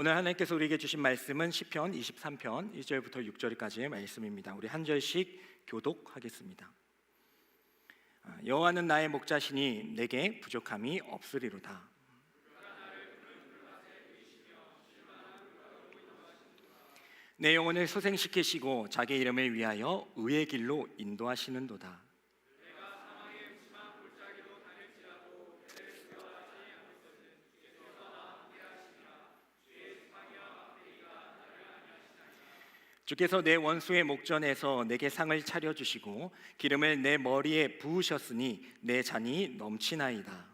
오늘 하나님께서 우리에게 주신 말씀은 시편 23편 1절부터 6절까지의 말씀입니다. 우리 한 절씩 교독하겠습니다. 여호와는 나의 목자시니 내게 부족함이 없으리로다. 내 영혼을 소생시키시고 자기 이름을 위하여 의의 길로 인도하시는도다. 주께서 내 원수의 목전에서 내게 상을 차려주시고 기름을 내 머리에 부으셨으니 내 잔이 넘치나이다.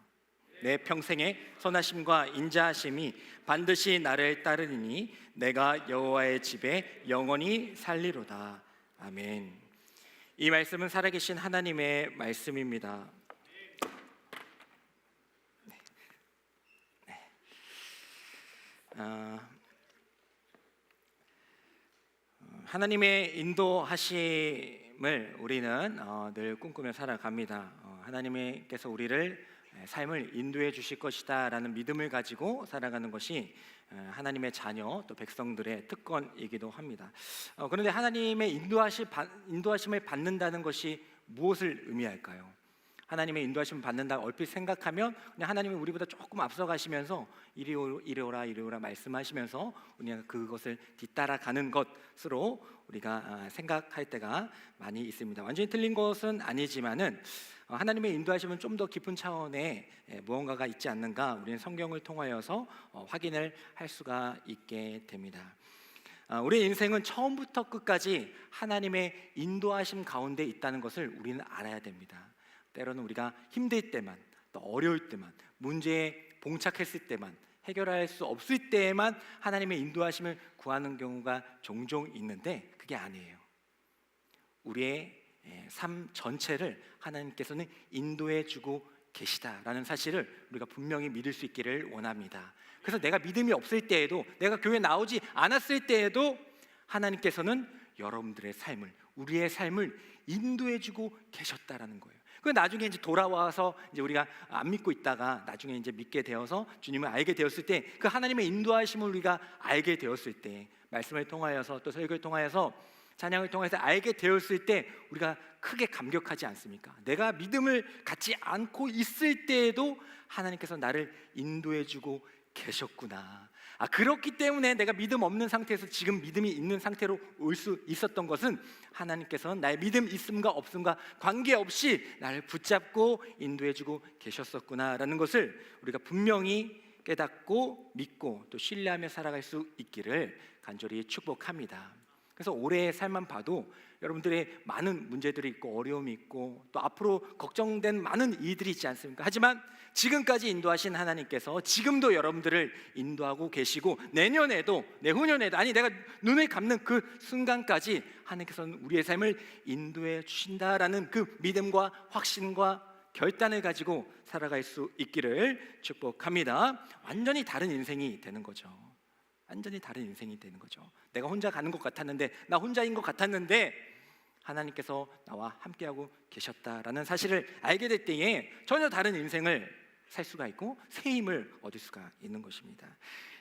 내 평생의 선하심과 인자하심이 반드시 나를 따르리니 내가 여호와의 집에 영원히 살리로다. 아멘. 이 말씀은 살아계신 하나님의 말씀입니다. 하나님의 인도하심을 우리는 늘 꿈꾸며 살아갑니다. 하나님께서 우리를 삶을 인도해 주실 것이다 라는 믿음을 가지고 살아가는 것이 하나님의 자녀 또 백성들의 특권이기도 합니다. 그런데 하나님의 인도하심을 받는다는 것이 무엇을 의미할까요? 하나님의 인도하심을 받는다 얼핏 생각하면 그냥 하나님이 우리보다 조금 앞서가시면서 이리 오라 말씀하시면서 우리가 그것을 뒤따라가는 것으로 우리가 생각할 때가 많이 있습니다. 완전히 틀린 것은 아니지만은 하나님의 인도하심은 좀 더 깊은 차원의 무언가가 있지 않는가 우리는 성경을 통하여서 확인을 할 수가 있게 됩니다. 우리의 인생은 처음부터 끝까지 하나님의 인도하심 가운데 있다는 것을 우리는 알아야 됩니다. 때로는 우리가 힘들 때만, 또 어려울 때만, 문제에 봉착했을 때만, 해결할 수 없을 때에만 하나님의 인도하심을 구하는 경우가 종종 있는데 그게 아니에요. 우리의 삶 전체를 하나님께서는 인도해 주고 계시다라는 사실을 우리가 분명히 믿을 수 있기를 원합니다. 그래서 내가 믿음이 없을 때에도, 내가 교회 나오지 않았을 때에도 하나님께서는 여러분들의 삶을, 우리의 삶을 인도해 주고 계셨다라는 거예요. 그 나중에 이제 돌아와서 이제 우리가 안 믿고 있다가 나중에 이제 믿게 되어서 주님을 알게 되었을 때 그 하나님의 인도하심을 우리가 알게 되었을 때 말씀을 통하여서 또 설교를 통하여서 찬양을 통해서 알게 되었을 때 우리가 크게 감격하지 않습니까? 내가 믿음을 갖지 않고 있을 때에도 하나님께서 나를 인도해 주고 계셨구나. 그렇기 때문에 내가 믿음 없는 상태에서 지금 믿음이 있는 상태로 올 수 있었던 것은 하나님께서는 나의 믿음 있음과 없음과 관계없이 나를 붙잡고 인도해주고 계셨었구나라는 것을 우리가 분명히 깨닫고 믿고 또 신뢰하며 살아갈 수 있기를 간절히 축복합니다. 그래서 올해의 삶만 봐도 여러분들의 많은 문제들이 있고 어려움이 있고 또 앞으로 걱정된 많은 일들이 있지 않습니까? 하지만 지금까지 인도하신 하나님께서 지금도 여러분들을 인도하고 계시고 내년에도 내후년에도 내가 눈을 감는 그 순간까지 하나님께서는 우리의 삶을 인도해 주신다라는 그 믿음과 확신과 결단을 가지고 살아갈 수 있기를 축복합니다. 완전히 다른 인생이 되는 거죠. 완전히 다른 인생이 되는 거죠. 내가 혼자 가는 것 같았는데, 나 혼자인 것 같았는데 하나님께서 나와 함께하고 계셨다라는 사실을 알게 될 때에 전혀 다른 인생을 살 수가 있고 새 힘을 얻을 수가 있는 것입니다.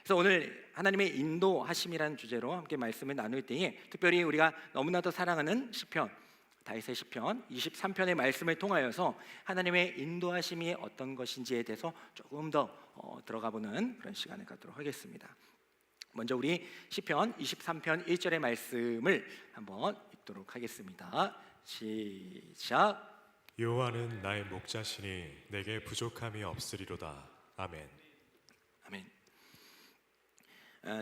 그래서 오늘 하나님의 인도하심이라는 주제로 함께 말씀을 나눌 때에 특별히 우리가 너무나도 사랑하는 시편, 다윗의 시편 23편의 말씀을 통하여서 하나님의 인도하심이 어떤 것인지에 대해서 조금 더 들어가 보는 그런 시간을 갖도록 하겠습니다. 먼저 우리 시편 23편 1절의 말씀을 한번 읽도록 하겠습니다. 시작. 여호와는 나의 목자시니 내게 부족함이 없으리로다. 아멘. 아멘.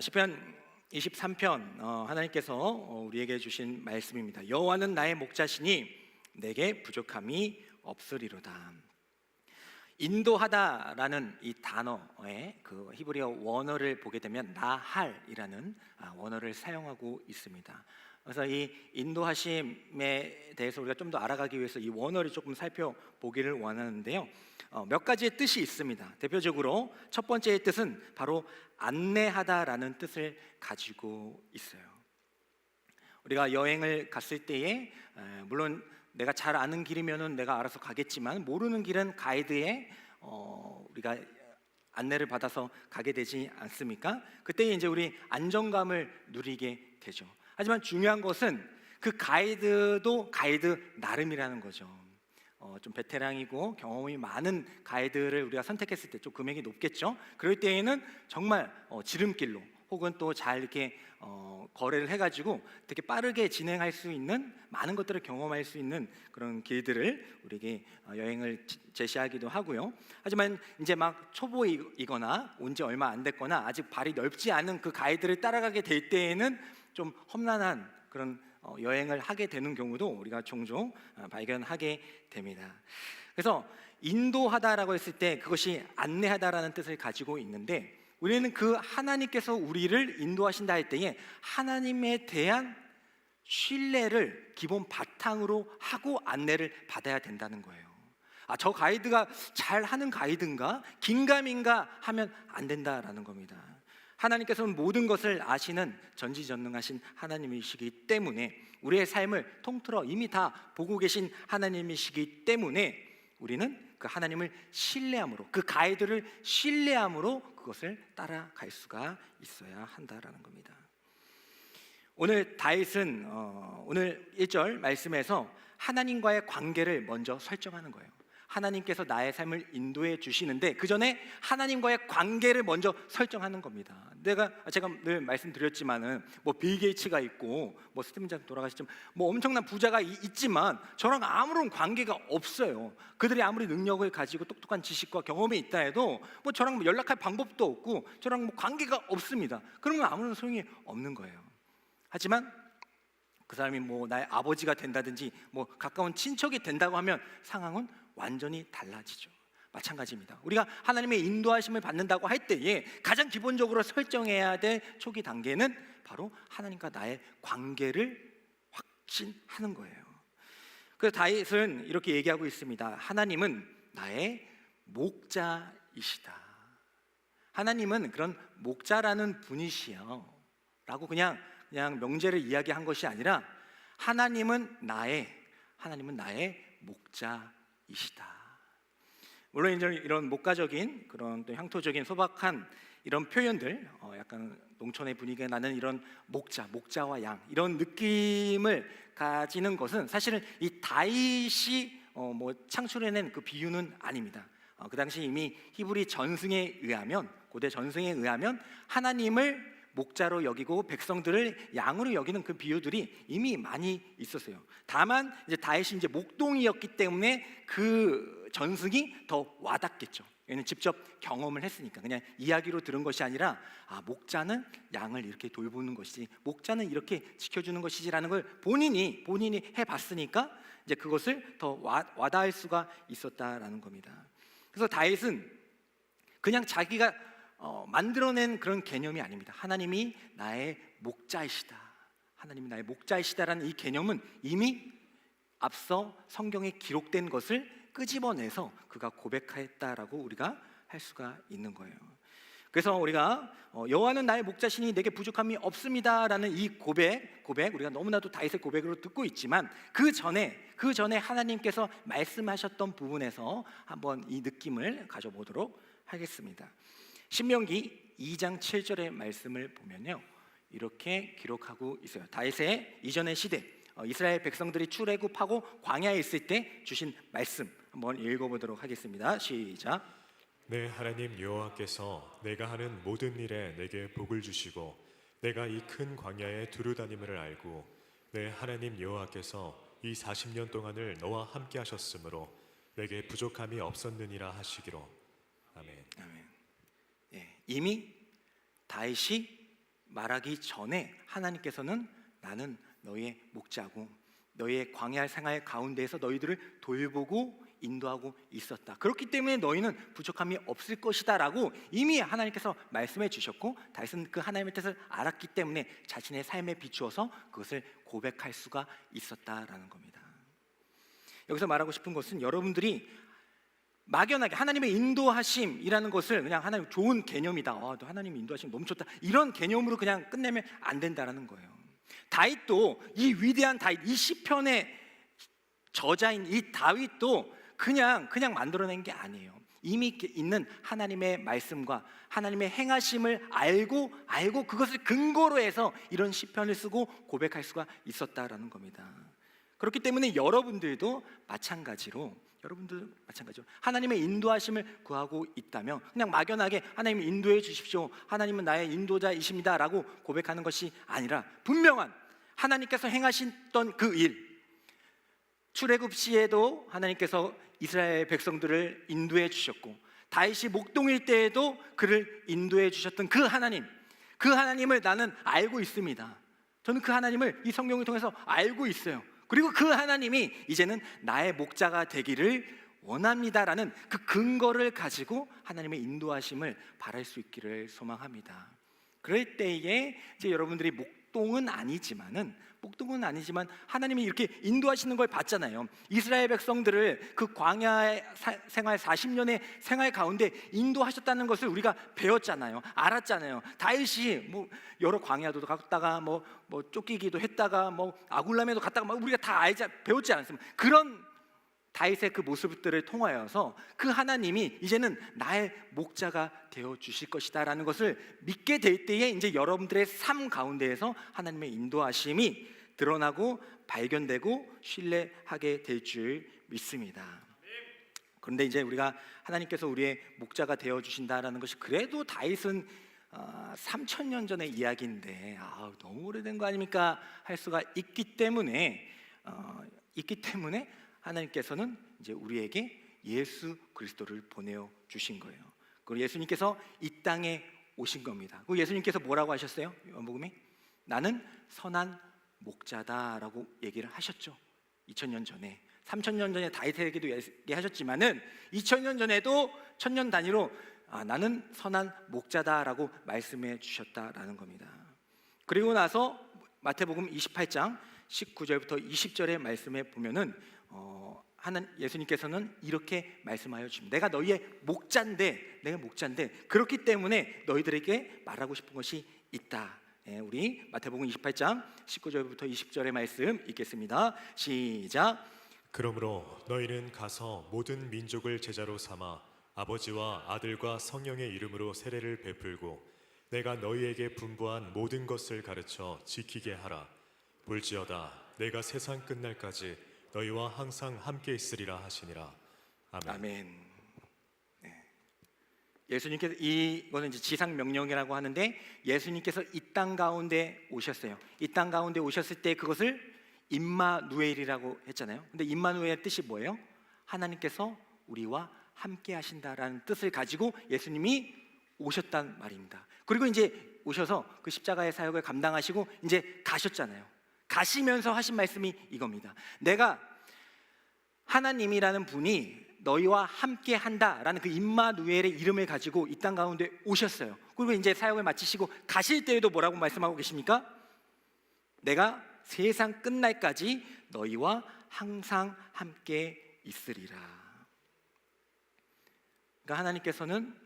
시편 23편 하나님께서 우리에게 주신 말씀입니다. 여호와는 나의 목자시니 내게 부족함이 없으리로다. 인도하다라는 이 단어의 그 히브리어 원어를 보게 되면 나할이라는 원어를 사용하고 있습니다. 그래서 이 인도하심에 대해서 우리가 좀 더 알아가기 위해서 이 원어를 조금 살펴보기를 원하는데요. 몇 가지의 뜻이 있습니다. 대표적으로 첫 번째의 뜻은 바로 안내하다라는 뜻을 가지고 있어요. 우리가 여행을 갔을 때에 물론 내가 잘 아는 길이면은 내가 알아서 가겠지만 모르는 길은 가이드에 우리가 안내를 받아서 가게 되지 않습니까? 그때 이제 우리 안정감을 누리게 되죠. 하지만 중요한 것은 그 가이드도 가이드 나름이라는 거죠. 좀 베테랑이고 경험이 많은 가이드를 우리가 선택했을 때 좀 금액이 높겠죠. 그럴 때에는 정말 지름길로 혹은 또 잘 이렇게 거래를 해가지고 되게 빠르게 진행할 수 있는 많은 것들을 경험할 수 있는 그런 길들을 우리에게 여행을 제시하기도 하고요. 하지만 이제 막 초보이거나 온 지 얼마 안 됐거나 아직 발이 넓지 않은 그 가이드를 따라가게 될 때에는 좀 험난한 그런 여행을 하게 되는 경우도 우리가 종종 발견하게 됩니다. 그래서 인도하다라고 했을 때 그것이 안내하다라는 뜻을 가지고 있는데, 우리는 그 하나님께서 우리를 인도하신다 할 때에 하나님에 대한 신뢰를 기본 바탕으로 하고 안내를 받아야 된다는 거예요. 저 가이드가 잘하는 가이드인가 긴가민가 하면 안 된다라는 겁니다. 하나님께서는 모든 것을 아시는 전지전능하신 하나님이시기 때문에, 우리의 삶을 통틀어 이미 다 보고 계신 하나님이시기 때문에 우리는 그 하나님을 신뢰함으로, 그 가이드를 신뢰함으로 그것을 따라갈 수가 있어야 한다라는 겁니다. 오늘 다윗은 오늘 1절 말씀에서 하나님과의 관계를 먼저 설정하는 거예요. 하나님께서 나의 삶을 인도해 주시는데 그 전에 하나님과의 관계를 먼저 설정하는 겁니다. 제가 늘 말씀드렸지만은 뭐 빌 게이츠가 있고 뭐 스티븐 잡스 돌아가셨지만 뭐 엄청난 부자가 있지만 저랑 아무런 관계가 없어요. 그들이 아무리 능력을 가지고 똑똑한 지식과 경험이 있다 해도 뭐 저랑 뭐 연락할 방법도 없고 저랑 뭐 관계가 없습니다. 그러면 아무런 소용이 없는 거예요. 하지만 그 사람이 뭐 나의 아버지가 된다든지 뭐 가까운 친척이 된다고 하면 상황은 완전히 달라지죠. 마찬가지입니다. 우리가 하나님의 인도하심을 받는다고 할 때에 가장 기본적으로 설정해야 될 초기 단계는 바로 하나님과 나의 관계를 확신하는 거예요. 그래서 다윗은 이렇게 얘기하고 있습니다. 하나님은 나의 목자이시다. 하나님은 그런 목자라는 분이시여 라고 그냥 명제를 이야기한 것이 아니라 하나님은 나의 목자이시다. 물론 이런 목가적인 그런 또 향토적인 소박한 이런 표현들, 약간 농촌의 분위기가 나는 이런 목자와 양 이런 느낌을 가지는 것은 사실은 이 다윗이 뭐 창출해낸 그 비유는 아닙니다. 그 당시 이미 히브리 전승에 의하면, 고대 전승에 의하면 하나님을 목자로 여기고 백성들을 양으로 여기는 그 비유들이 이미 많이 있었어요. 다만 이제 다윗이 이제 목동이었기 때문에 그 전승이 더 와닿겠죠. 얘는 직접 경험을 했으니까 그냥 이야기로 들은 것이 아니라 목자는 양을 이렇게 돌보는 것이지, 목자는 이렇게 지켜주는 것이지라는 걸 본인이 해봤으니까 이제 그것을 더 와닿을 수가 있었다라는 겁니다. 그래서 다윗은 그냥 자기가 만들어낸 그런 개념이 아닙니다. 하나님이 나의 목자이시다. 하나님이 나의 목자이시다라는 이 개념은 이미 앞서 성경에 기록된 것을 끄집어내서 그가 고백했다라고 우리가 할 수가 있는 거예요. 그래서 우리가 여호와는 나의 목자시니 내게 부족함이 없습니다라는 이 고백 우리가 너무나도 다윗의 고백으로 듣고 있지만 그 전에 하나님께서 말씀하셨던 부분에서 한번 이 느낌을 가져보도록 하겠습니다. 신명기 2장 7절의 말씀을 보면요, 이렇게 기록하고 있어요. 다윗의 이전의 시대, 이스라엘 백성들이 출애굽하고 광야에 있을 때 주신 말씀 한번 읽어보도록 하겠습니다. 시작. 내 하나님 여호와께서 내가 하는 모든 일에 내게 복을 주시고 내가 이 큰 광야에 두루 다님을 알고 내 하나님 여호와께서 이 40년 동안을 너와 함께 하셨으므로 내게 부족함이 없었느니라 하시기로. 아멘. 아멘. 이미 다윗이 말하기 전에 하나님께서는 나는 너의 목자고 너의 광야 생활 가운데에서 너희들을 돌보고 인도하고 있었다. 그렇기 때문에 너희는 부족함이 없을 것이다 라고 이미 하나님께서 말씀해 주셨고, 다윗은 그 하나님의 뜻을 알았기 때문에 자신의 삶에 비추어서 그것을 고백할 수가 있었다라는 겁니다. 여기서 말하고 싶은 것은 여러분들이 막연하게 하나님의 인도하심이라는 것을 그냥 하나님 좋은 개념이다, 또 하나님 인도하심 너무 좋다, 이런 개념으로 그냥 끝내면 안 된다는 거예요. 다윗도 이 위대한 다윗, 이 시편의 저자인 이 다윗도 그냥 만들어낸 게 아니에요. 이미 있는 하나님의 말씀과 하나님의 행하심을 알고 그것을 근거로 해서 이런 시편을 쓰고 고백할 수가 있었다라는 겁니다. 그렇기 때문에 여러분들도 마찬가지로 하나님의 인도하심을 구하고 있다면 그냥 막연하게 하나님 인도해 주십시오, 하나님은 나의 인도자이십니다 라고 고백하는 것이 아니라 분명한 하나님께서 행하셨던 그 일, 출애굽 시에도 하나님께서 이스라엘 백성들을 인도해 주셨고 다윗이 목동일 때에도 그를 인도해 주셨던 그 하나님을 나는 알고 있습니다. 저는 그 하나님을 이 성경을 통해서 알고 있어요. 그리고 그 하나님이 이제는 나의 목자가 되기를 원합니다라는 그 근거를 가지고 하나님의 인도하심을 바랄 수 있기를 소망합니다. 그럴 때에 이제 여러분들이 목동은 아니지만 하나님이 이렇게 인도하시는 걸 봤잖아요. 이스라엘 백성들을 그 광야 생활 40년의 생활 가운데 인도하셨다는 것을 우리가 배웠잖아요. 알았잖아요. 다윗이 뭐 여러 광야도 갔다가 뭐 쫓기기도 했다가 뭐 아굴람에도 갔다가 막 우리가 다 배웠지 않습니까? 그런 다윗의 그 모습들을 통하여서 그 하나님이 이제는 나의 목자가 되어 주실 것이다라는 것을 믿게 될 때에 이제 여러분들의 삶 가운데에서 하나님의 인도하심이 드러나고 발견되고 신뢰하게 될 줄 믿습니다. 그런데 이제 우리가 하나님께서 우리의 목자가 되어 주신다라는 것이 그래도 다윗은 3000년 전의 이야기인데 너무 오래된 거 아닙니까? 할 수가 있기 때문에 하나님께서는 이제 우리에게 예수 그리스도를 보내어 주신 거예요. 그리고 예수님께서 이 땅에 오신 겁니다. 그 예수님께서 뭐라고 하셨어요? 요한복음에 나는 선한 목자다라고 얘기를 하셨죠. 2000년 전에, 3000년 전에 다윗에게도 얘기하셨지만은 2000년 전에도 천년 단위로 나는 선한 목자다라고 말씀해 주셨다라는 겁니다. 그리고 나서 마태복음 28장 19절부터 20절의 말씀에 보면은 예수님께서는 이렇게 말씀하여 주십니다. 내가 너희의 목자인데 그렇기 때문에 너희들에게 말하고 싶은 것이 있다. 우리 마태복음 28장 19절부터 20절의 말씀 읽겠습니다. 시작. 그러므로 너희는 가서 모든 민족을 제자로 삼아 아버지와 아들과 성령의 이름으로 세례를 베풀고 내가 너희에게 분부한 모든 것을 가르쳐 지키게 하라. 볼지어다 내가 세상 끝날까지 너희와 항상 함께 있으리라 하시니라. 아멘. 예수님께서 이거는 이제 지상 명령이라고 하는데 예수님께서 이 땅 가운데 오셨어요. 이 땅 가운데 오셨을 때 그것을 임마누엘이라고 했잖아요. 근데 임마누엘의 뜻이 뭐예요? 하나님께서 우리와 함께 하신다라는 뜻을 가지고 예수님이 오셨단 말입니다. 그리고 이제 오셔서 그 십자가의 사역을 감당하시고 이제 가셨잖아요. 가시면서 하신 말씀이 이겁니다. 내가 하나님이라는 분이 너희와 함께 한다라는 그 임마누엘의 이름을 가지고 이 땅 가운데 오셨어요. 그리고 이제 사역을 마치시고 가실 때에도 뭐라고 말씀하고 계십니까? 내가 세상 끝날까지 너희와 항상 함께 있으리라. 그러니까 하나님께서는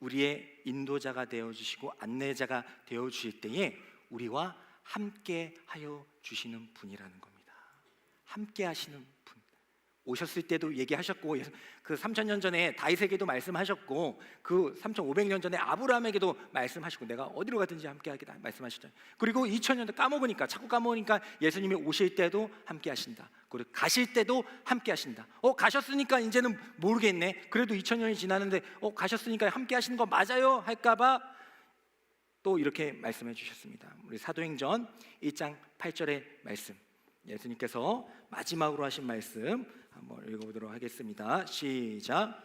우리의 인도자가 되어주시고 안내자가 되어주실 때에 우리와 함께 하여 주시는 분이라는 겁니다. 함께 하시는 분. 오셨을 때도 얘기하셨고 그 3000년 전에 다윗에게도 말씀하셨고 그 3500년 전에 아브라함에게도 말씀하시고 내가 어디로 가든지 함께 하겠다 말씀하셨잖아요. 그리고 2000년 자꾸 까먹으니까 예수님이 오실 때도 함께 하신다. 그리고 가실 때도 함께 하신다. 가셨으니까 이제는 모르겠네. 그래도 2000년이 지났는데 가셨으니까 함께 하시는 거 맞아요? 할까봐 또 이렇게 말씀해 주셨습니다. 우리 사도행전 1장 8절의 말씀, 예수님께서 마지막으로 하신 말씀 한번 읽어보도록 하겠습니다. 시작.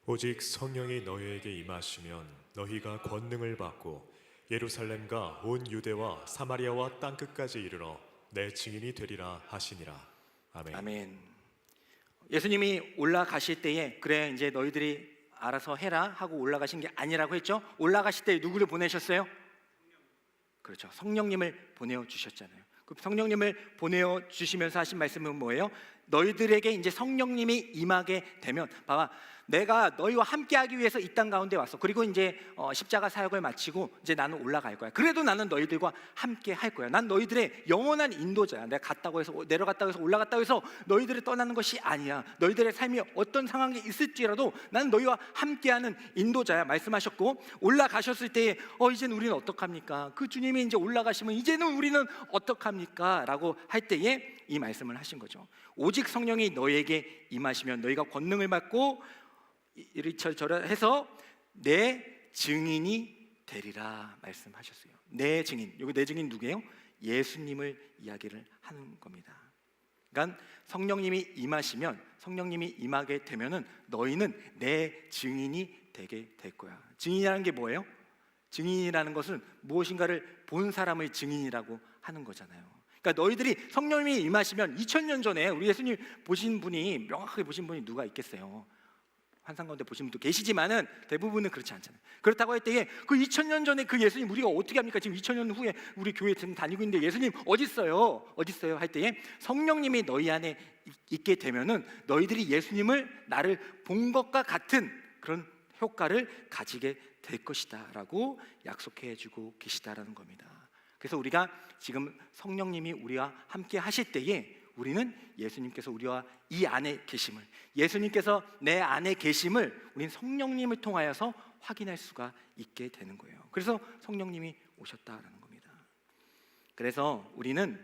오직 성령이 너희에게 임하시면 너희가 권능을 받고 예루살렘과 온 유대와 사마리아와 땅끝까지 이르러 내 증인이 되리라 하시니라. 아멘. 아멘. 예수님이 올라가실 때에 그래 이제 너희들이 알아서 해라 하고 올라가신 게 아니라고 했죠. 올라가실 때 누구를 보내셨어요? 그렇죠. 성령님을 보내어 주셨잖아요. 그 성령님을 보내어 주시면서 하신 말씀은 뭐예요? 너희들에게 이제 성령님이 임하게 되면 봐봐, 내가 너희와 함께하기 위해서 이 땅 가운데 왔어. 그리고 이제 십자가 사역을 마치고 이제 나는 올라갈 거야. 그래도 나는 너희들과 함께 할 거야. 난 너희들의 영원한 인도자야. 내가 갔다고 해서 내려갔다고 해서 올라갔다고 해서 너희들을 떠나는 것이 아니야. 너희들의 삶이 어떤 상황에 있을지라도 나는 너희와 함께하는 인도자야 말씀하셨고, 올라가셨을 때에 이제는 우리는 어떡합니까? 그 주님이 이제 올라가시면 이제는 우리는 어떡합니까? 라고 할 때에 이 말씀을 하신 거죠. 오직 성령이 너희에게 임하시면 너희가 권능을 받고 이리저리 해서 내 증인이 되리라 말씀하셨어요. 내 증인, 여기 내 증인 누구예요? 예수님을 이야기를 하는 겁니다. 그러니까 성령님이 임하시면, 성령님이 임하게 되면은 너희는 내 증인이 되게 될 거야. 증인이라는 게 뭐예요? 증인이라는 것은 무엇인가를 본 사람을 증인이라고 하는 거잖아요. 그러니까 너희들이 성령님이 임하시면 2000년 전에 우리 예수님 보신 분이, 명확하게 보신 분이 누가 있겠어요? 환상 가운데 보신 분도 계시지만은 대부분은 그렇지 않잖아요. 그렇다고 할 때에 그 2000년 전에 그 예수님 우리가 어떻게 합니까? 지금 2000년 후에 우리 교회 지금 다니고 있는데 예수님 어디 있어요? 어디 있어요? 할 때에 성령님이 너희 안에 있게 되면은 너희들이 예수님을 나를 본 것과 같은 그런 효과를 가지게 될 것이다라고 약속해 주고 계시다라는 겁니다. 그래서 우리가 지금 성령님이 우리와 함께 하실 때에 우리는 예수님께서 우리와 이 안에 계심을, 예수님께서 내 안에 계심을 우리는 성령님을 통하여서 확인할 수가 있게 되는 거예요. 그래서 성령님이 오셨다라는 겁니다. 그래서 우리는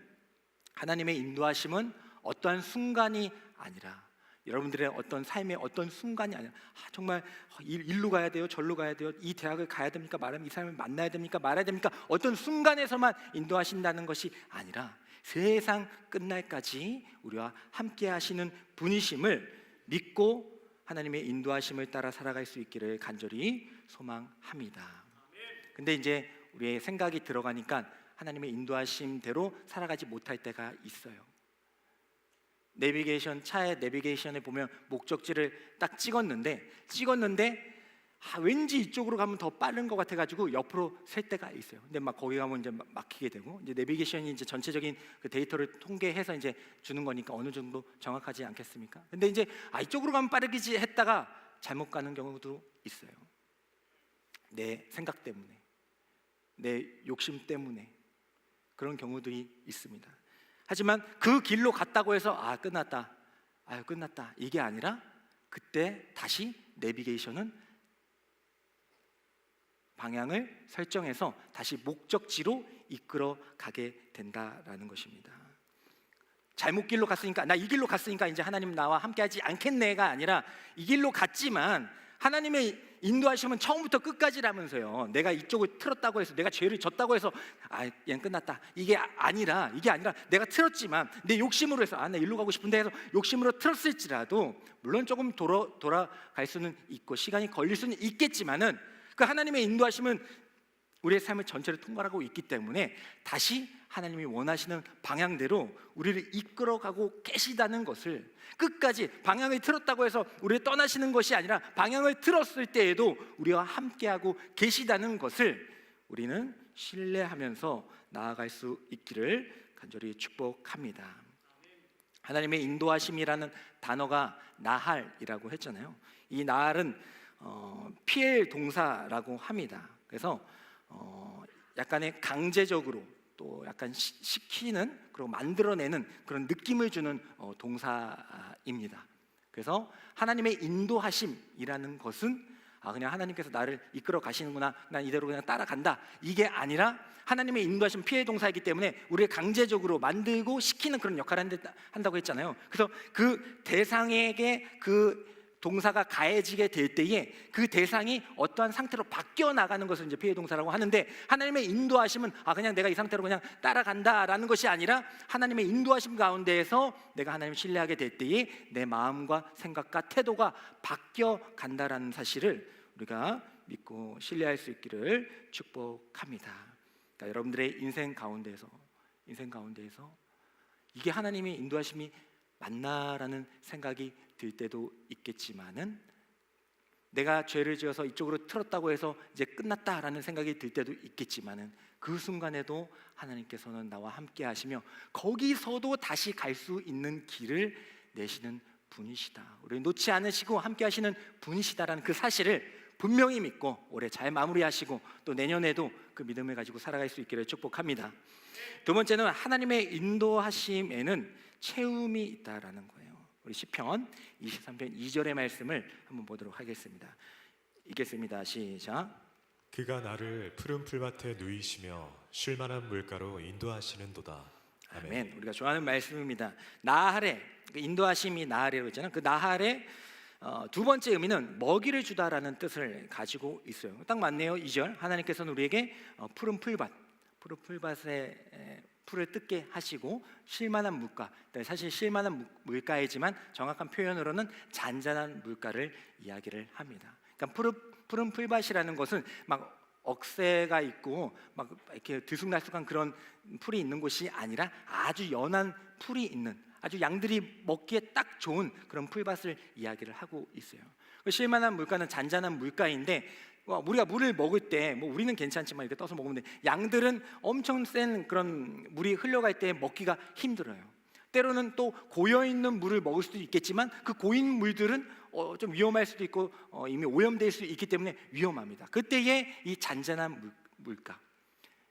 하나님의 인도하심은 어떠한 순간이 아니라, 여러분들의 어떤 삶의 어떤 순간이 아니라 정말 일로 가야 돼요, 절로 가야 돼요, 이 대학을 가야 됩니까, 말하면 이 사람을 만나야 됩니까, 말아야 됩니까, 어떤 순간에서만 인도하신다는 것이 아니라 세상 끝날까지 우리와 함께 하시는 분이심을 믿고 하나님의 인도하심을 따라 살아갈 수 있기를 간절히 소망합니다. 근데 이제 우리의 생각이 들어가니까 하나님의 인도하심대로 살아가지 못할 때가 있어요. 내비게이션, 차의 내비게이션에 보면 목적지를 딱 찍었는데 왠지 이쪽으로 가면 더 빠른 것 같아가지고 옆으로 셀 때가 있어요. 근데 막 거기 가면 이제 막히게 되고, 이제 내비게이션이 이제 전체적인 그 데이터를 통계해서 이제 주는 거니까 어느 정도 정확하지 않겠습니까? 근데 이제 이쪽으로 가면 빠르겠지 했다가 잘못 가는 경우도 있어요. 내 생각 때문에, 내 욕심 때문에 그런 경우들이 있습니다. 하지만 그 길로 갔다고 해서 끝났다, 끝났다 이게 아니라 그때 다시 내비게이션은 방향을 설정해서 다시 목적지로 이끌어 가게 된다라는 것입니다. 잘못 길로 갔으니까, 나 이 길로 갔으니까 이제 하나님 나와 함께하지 않겠네가 아니라 이 길로 갔지만 하나님의 인도하시면 처음부터 끝까지라면서요. 내가 이쪽을 틀었다고 해서, 내가 죄를 졌다고 해서 얘는 끝났다 이게 아니라 내가 틀었지만 내 욕심으로 해서 나 일로 가고 싶은데 해서 욕심으로 틀었을지라도 물론 조금 돌아갈 수는 있고 시간이 걸릴 수는 있겠지만은 그 하나님의 인도하심은 우리의 삶을 전체를 통과하고 있기 때문에 다시 하나님이 원하시는 방향대로 우리를 이끌어가고 계시다는 것을, 끝까지 방향을 틀었다고 해서 우리를 떠나시는 것이 아니라 방향을 틀었을 때에도 우리와 함께하고 계시다는 것을 우리는 신뢰하면서 나아갈 수 있기를 간절히 축복합니다. 하나님의 인도하심이라는 단어가 나할이라고 했잖아요. 이 나할은 피엘 동사라고 합니다. 그래서 약간의 강제적으로 또 약간 시키는, 그리고 만들어내는 그런 느낌을 주는 동사입니다. 그래서 하나님의 인도하심이라는 것은 그냥 하나님께서 나를 이끌어 가시는구나, 난 이대로 그냥 따라간다 이게 아니라 하나님의 인도하심 피해 동사이기 때문에 우리를 강제적으로 만들고 시키는 그런 역할을 한다고 했잖아요. 그래서 그 대상에게 그 동사가 가해지게 될 때에 그 대상이 어떠한 상태로 바뀌어 나가는 것을 이제 피해 동사라고 하는데, 하나님의 인도하심은 그냥 내가 이 상태로 그냥 따라간다라는 것이 아니라 하나님의 인도하심 가운데에서 내가 하나님을 신뢰하게 될 때에 내 마음과 생각과 태도가 바뀌어 간다라는 사실을 우리가 믿고 신뢰할 수 있기를 축복합니다. 그러니까 여러분들의 인생 가운데에서 이게 하나님의 인도하심이 맞나라는 생각이 들 때도 있겠지만은, 내가 죄를 지어서 이쪽으로 틀었다고 해서 이제 끝났다라는 생각이 들 때도 있겠지만은, 그 순간에도 하나님께서는 나와 함께 하시며 거기서도 다시 갈 수 있는 길을 내시는 분이시다, 우리 놓지 않으시고 함께 하시는 분이시다라는 그 사실을 분명히 믿고 올해 잘 마무리하시고 또 내년에도 그 믿음을 가지고 살아갈 수 있기를 축복합니다. 두 번째는 하나님의 인도하심에는 채움이 있다라는 거예요. 우리 시편 23편 2절의 말씀을 한번 보도록 하겠습니다. 읽겠습니다. 시작. 그가 나를 푸른 풀밭에 누이시며 쉴만한 물가로 인도하시는도다. 아멘. 아멘. 우리가 좋아하는 말씀입니다. 나하레, 인도하심이 나하레로 있잖아요. 그 나하레 두 번째 의미는 먹이를 주다라는 뜻을 가지고 있어요. 딱 맞네요. 2절 하나님께서는 우리에게 푸른 풀밭에 풀을 뜯게 하시고 쉴만한 물가, 사실 쉴만한 물가이지만 정확한 표현으로는 잔잔한 물가를 이야기를 합니다. 그러니까 푸른 풀밭이라는 것은 막 억새가 있고 막 이렇게 들쑥날쑥한 그런 풀이 있는 곳이 아니라 아주 연한 풀이 있는, 아주 양들이 먹기에 딱 좋은 그런 풀밭을 이야기를 하고 있어요. 쉴만한 물가는 잔잔한 물가인데 우리가 물을 먹을 때 뭐 우리는 괜찮지만 이렇게 떠서 먹으면 돼. 양들은 엄청 센 그런 물이 흘러갈 때 먹기가 힘들어요. 때로는 또 고여있는 물을 먹을 수도 있겠지만 그 고인 물들은 좀 위험할 수도 있고 이미 오염될 수 있기 때문에 위험합니다. 그때에 이 잔잔한 물가,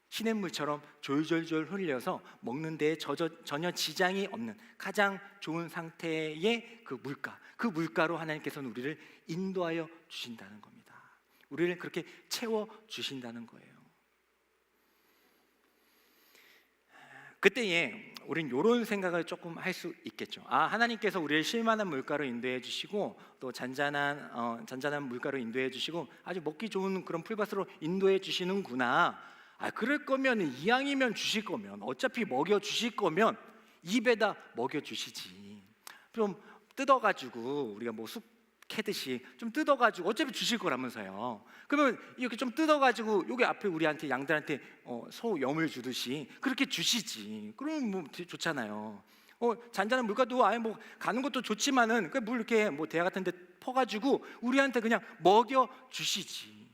시냇물처럼 졸졸졸 흘려서 먹는 데에 전혀 지장이 없는 가장 좋은 상태의 그 물가로 하나님께서는 우리를 인도하여 주신다는 겁니다. 우리를 그렇게 채워 주신다는 거예요. 그때에 우린 이런 생각을 조금 할 수 있겠죠. 하나님께서 우리를 쉴만한 물가로 인도해 주시고 또 잔잔한 물가로 인도해 주시고 아주 먹기 좋은 그런 풀밭으로 인도해 주시는구나. 그럴 거면 이왕이면 주실 거면 어차피 먹여 주실 거면 입에다 먹여 주시지. 좀 뜯어가지고 우리가 뭐 쑥 캐듯이 좀 뜯어가지고 어차피 주실 거라면서요. 그러면 이렇게 좀 뜯어가지고 여기 앞에 우리한테 양들한테 소염을 주듯이 그렇게 주시지. 그러면 뭐 좋잖아요. 잔잔한 물가도 뭐 가는 것도 좋지만은 그 물 이렇게 뭐 대야 같은데 퍼가지고 우리한테 그냥 먹여 주시지.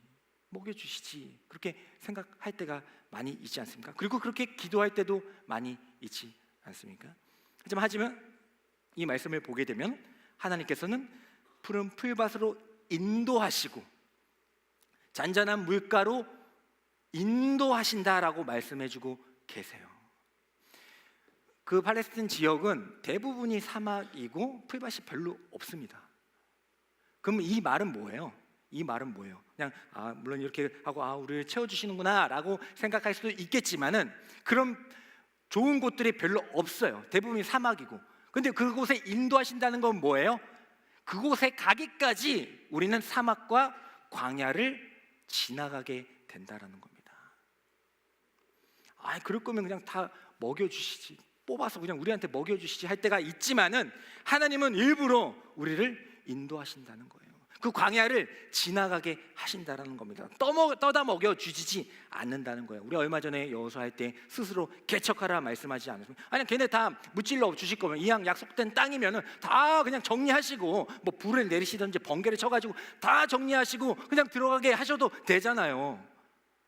그렇게 생각할 때가 많이 있지 않습니까? 그리고 그렇게 기도할 때도 많이 있지 않습니까? 하지만 이 말씀을 보게 되면 하나님께서는 푸른 풀밭으로 인도하시고 잔잔한 물가로 인도하신다라고 말씀해주고 계세요. 그 팔레스틴 지역은 대부분이 사막이고 풀밭이 별로 없습니다. 그럼 이 말은 뭐예요? 그냥 물론 이렇게 하고 우리를 채워주시는구나라고 생각할 수도 있겠지만은 그런 좋은 곳들이 별로 없어요. 대부분이 사막이고. 근데 그곳에 인도하신다는 건 뭐예요? 그곳에 가기까지 우리는 사막과 광야를 지나가게 된다라는 겁니다. 그럴 거면 그냥 다 먹여주시지, 뽑아서 그냥 우리한테 먹여주시지 할 때가 있지만은 하나님은 일부러 우리를 인도하신다는 거예요. 그 광야를 지나가게 하신다라는 겁니다. 떠다 먹여주지 않는다는 거예요. 우리 얼마 전에 여호수아 할 때 스스로 개척하라 말씀하지 않으십니까? 아니 걔네 다 무찔러 주실 거면 이왕 약속된 땅이면은 다 그냥 정리하시고 뭐 불을 내리시든지 번개를 쳐가지고 다 정리하시고 그냥 들어가게 하셔도 되잖아요.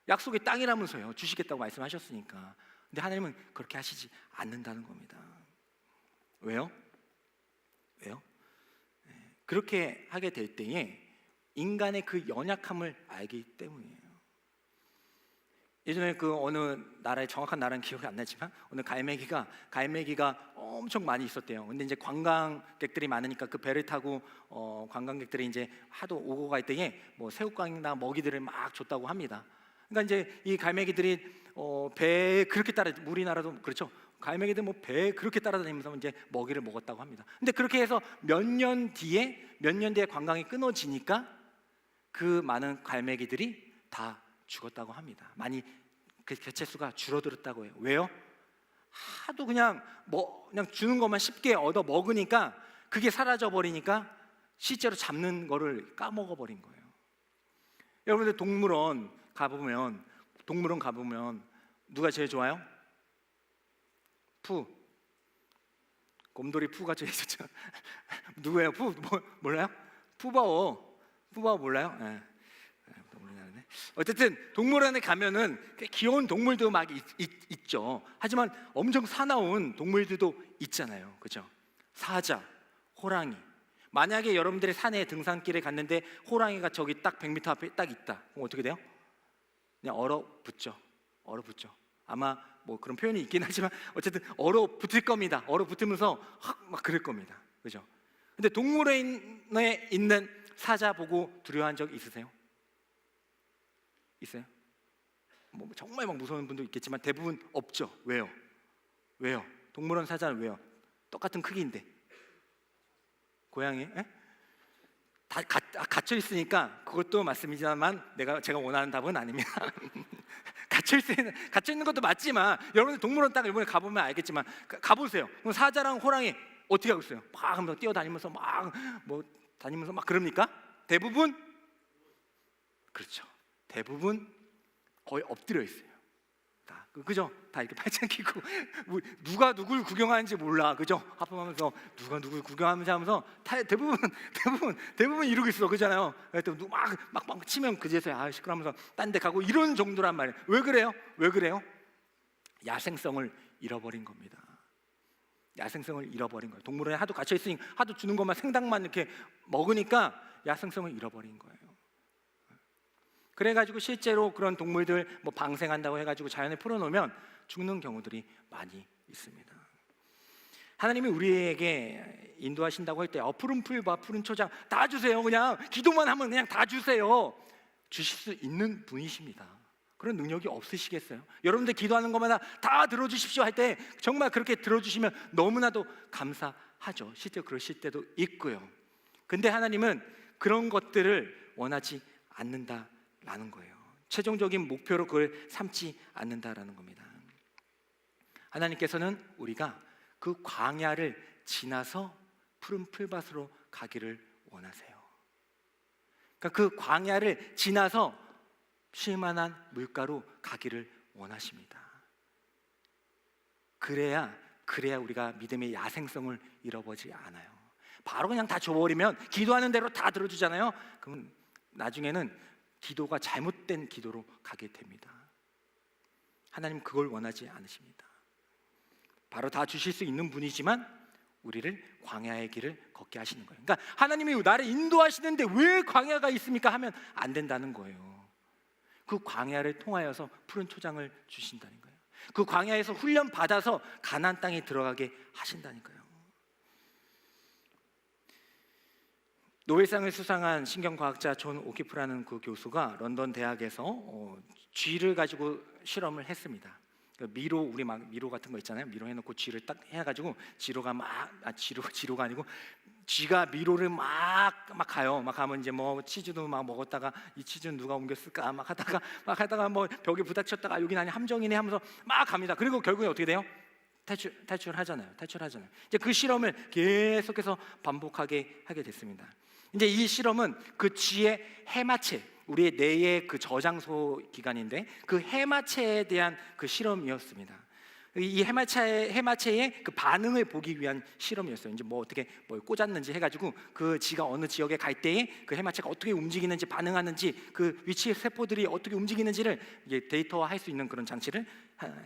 약속의 땅이라면서요. 주시겠다고 말씀하셨으니까. 근데 하나님은 그렇게 하시지 않는다는 겁니다. 왜요? 그렇게 하게 될 때에 인간의 그 연약함을 알기 때문이에요. 예전에 그 어느 나라의 정확한 나라는 기억이 안 나지만 어느 갈매기가 엄청 많이 있었대요. 근데 이제 관광객들이 많으니까 그 배를 타고 관광객들이 이제 하도 오고 갈 때에 뭐 새우깡이나 먹이들을 막 줬다고 합니다. 그러니까 이제 이 갈매기들이 배에 그렇게 우리나라도 그렇죠. 갈매기들 뭐 배에 그렇게 따라다니면서 이제 먹이를 먹었다고 합니다. 근데 그렇게 해서 몇 년 뒤에 관광이 끊어지니까 그 많은 갈매기들이 다 죽었다고 합니다. 많이 그 개체수가 줄어들었다고 해요. 왜요? 하도 그냥 주는 것만 쉽게 얻어 먹으니까 그게 사라져 버리니까 실제로 잡는 거를 까먹어 버린 거예요. 여러분들 동물원 가보면 누가 제일 좋아요? 곰돌이 푸가 제일 좋죠. 누구예요? 몰라요? 푸바오 몰라요? 네. 어쨌든 동물원에 가면은 귀여운 동물도 막 있죠. 하지만 엄청 사나운 동물들도 있잖아요. 그죠? 사자, 호랑이. 만약에 여러분들이 산에 등산길에 갔는데 호랑이가 저기 딱 100m 앞에 딱 있다. 그럼 어떻게 돼요? 그냥 얼어붙죠. 얼어붙죠. 아마 뭐 그런 표현이 있긴 하지만 어쨌든 얼어붙을 겁니다. 얼어붙으면서 막 그럴 겁니다. 그죠? 근데 동물원에 있는 사자 보고 두려워한 적 있으세요? 있어요? 뭐 정말 막 무서운 분도 있겠지만 대부분 없죠. 왜요? 왜요? 동물원 사자는 왜요? 똑같은 크기인데. 고양이? 에? 다 갇혀 있으니까 그것도 맞습니다만 제가 원하는 답은 아닙니다. 갇혀 있는 것도 맞지만 여러분들 동물원 딱 이번에 가보면 알겠지만 가보세요. 그럼 사자랑 호랑이 어떻게 하고 있어요? 막 하면서 뛰어다니면서 막 뭐 다니면서 막 그럽니까? 대부분 그렇죠. 대부분 거의 엎드려 있어요. 다 그죠? 다 이렇게 팔짱 끼고 누가 누굴 구경하는지 몰라, 그죠? 하품하면서 누가 누굴 구경하는지 하면서 대부분 이러고 있어, 그잖아요. 막 치면 그제서야 시끄러면서 딴 데 가고 이런 정도란 말이에요. 왜 그래요? 왜 그래요? 야생성을 잃어버린 겁니다. 야생성을 잃어버린 거예요. 동물원에 하도 갇혀 있으니 하도 주는 것만 생닭만 이렇게 먹으니까 야생성을 잃어버린 거예요. 그래가지고 실제로 그런 동물들 뭐 방생한다고 해가지고 자연에 풀어놓으면 죽는 경우들이 많이 있습니다. 하나님이 우리에게 인도하신다고 할 때 푸른 풀과 푸른 초장 다 주세요. 그냥 기도만 하면 그냥 다 주세요. 주실 수 있는 분이십니다. 그런 능력이 없으시겠어요? 여러분들 기도하는 것마다 다 들어주십시오 할 때 정말 그렇게 들어주시면 너무나도 감사하죠. 실제로 그러실 때도 있고요. 근데 하나님은 그런 것들을 원하지 않는다라는 거예요. 최종적인 목표로 그걸 삼지 않는다라는 겁니다. 하나님께서는 우리가 그 광야를 지나서 푸른 풀밭으로 가기를 원하세요. 그러니까 그 광야를 지나서 쉴만한 물가로 가기를 원하십니다. 그래야 우리가 믿음의 야생성을 잃어버리지 않아요. 바로 그냥 다 줘버리면 기도하는 대로 다 들어주잖아요. 그럼 나중에는 기도가 잘못된 기도로 가게 됩니다. 하나님 그걸 원하지 않으십니다. 바로 다 주실 수 있는 분이지만 우리를 광야의 길을 걷게 하시는 거예요. 그러니까 하나님이 나를 인도하시는데 왜 광야가 있습니까? 하면 안 된다는 거예요. 그 광야를 통하여서 푸른 초장을 주신다는 거예요. 그 광야에서 훈련 받아서 가나안 땅에 들어가게 하신다니까요. 노벨상을 수상한 신경과학자 존 오키프라는 그 교수가 런던 대학에서 쥐를 가지고 실험을 했습니다. 미로, 우리 막 미로 같은 거 있잖아요. 미로 해놓고 쥐를 딱 해가지고 지로가 지로가 아니고 쥐가 미로를 막 가요. 막 가면 이제 뭐 치즈도 막 먹었다가 이 치즈는 누가 옮겼을까 막 하다가 뭐 벽에 부닥쳤다가 여긴 아니 함정이네 하면서 막 갑니다. 그리고 결국에 어떻게 돼요? 탈출하잖아요. 이제 그 실험을 계속해서 반복하게 하게 됐습니다. 이제 이 실험은 그 쥐의 해마체, 우리의 뇌의 그 저장소 기관인데 그 해마체에 대한 그 실험이었습니다. 이 해마체의 그 반응을 보기 위한 실험이었어요. 이제 뭐 어떻게 뭘 꽂았는지 해가지고 그 쥐가 어느 지역에 갈 때에 그 해마체가 어떻게 움직이는지 반응하는지 그 위치 세포들이 어떻게 움직이는지를 이제 데이터화할 수 있는 그런 장치를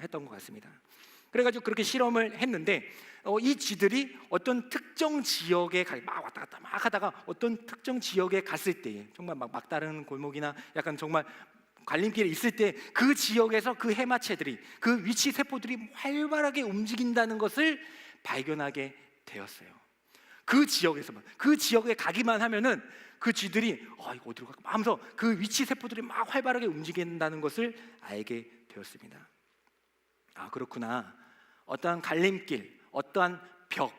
했던 것 같습니다. 그래가지고 그렇게 실험을 했는데 이 쥐들이 어떤 특정 지역에 막 왔다 갔다 막 하다가 어떤 특정 지역에 갔을 때에 정말 막 막다른 골목이나 약간 정말 갈림길에 있을 때 그 지역에서 그 해마체들이 그 위치 세포들이 활발하게 움직인다는 것을 발견하게 되었어요. 그 지역에서만 그 지역에 가기만 하면은 그 쥐들이 이거 어디로 갈까 하면서 그 위치 세포들이 막 활발하게 움직인다는 것을 알게 되었습니다. 아, 그렇구나. 어떠한 갈림길, 어떠한 벽,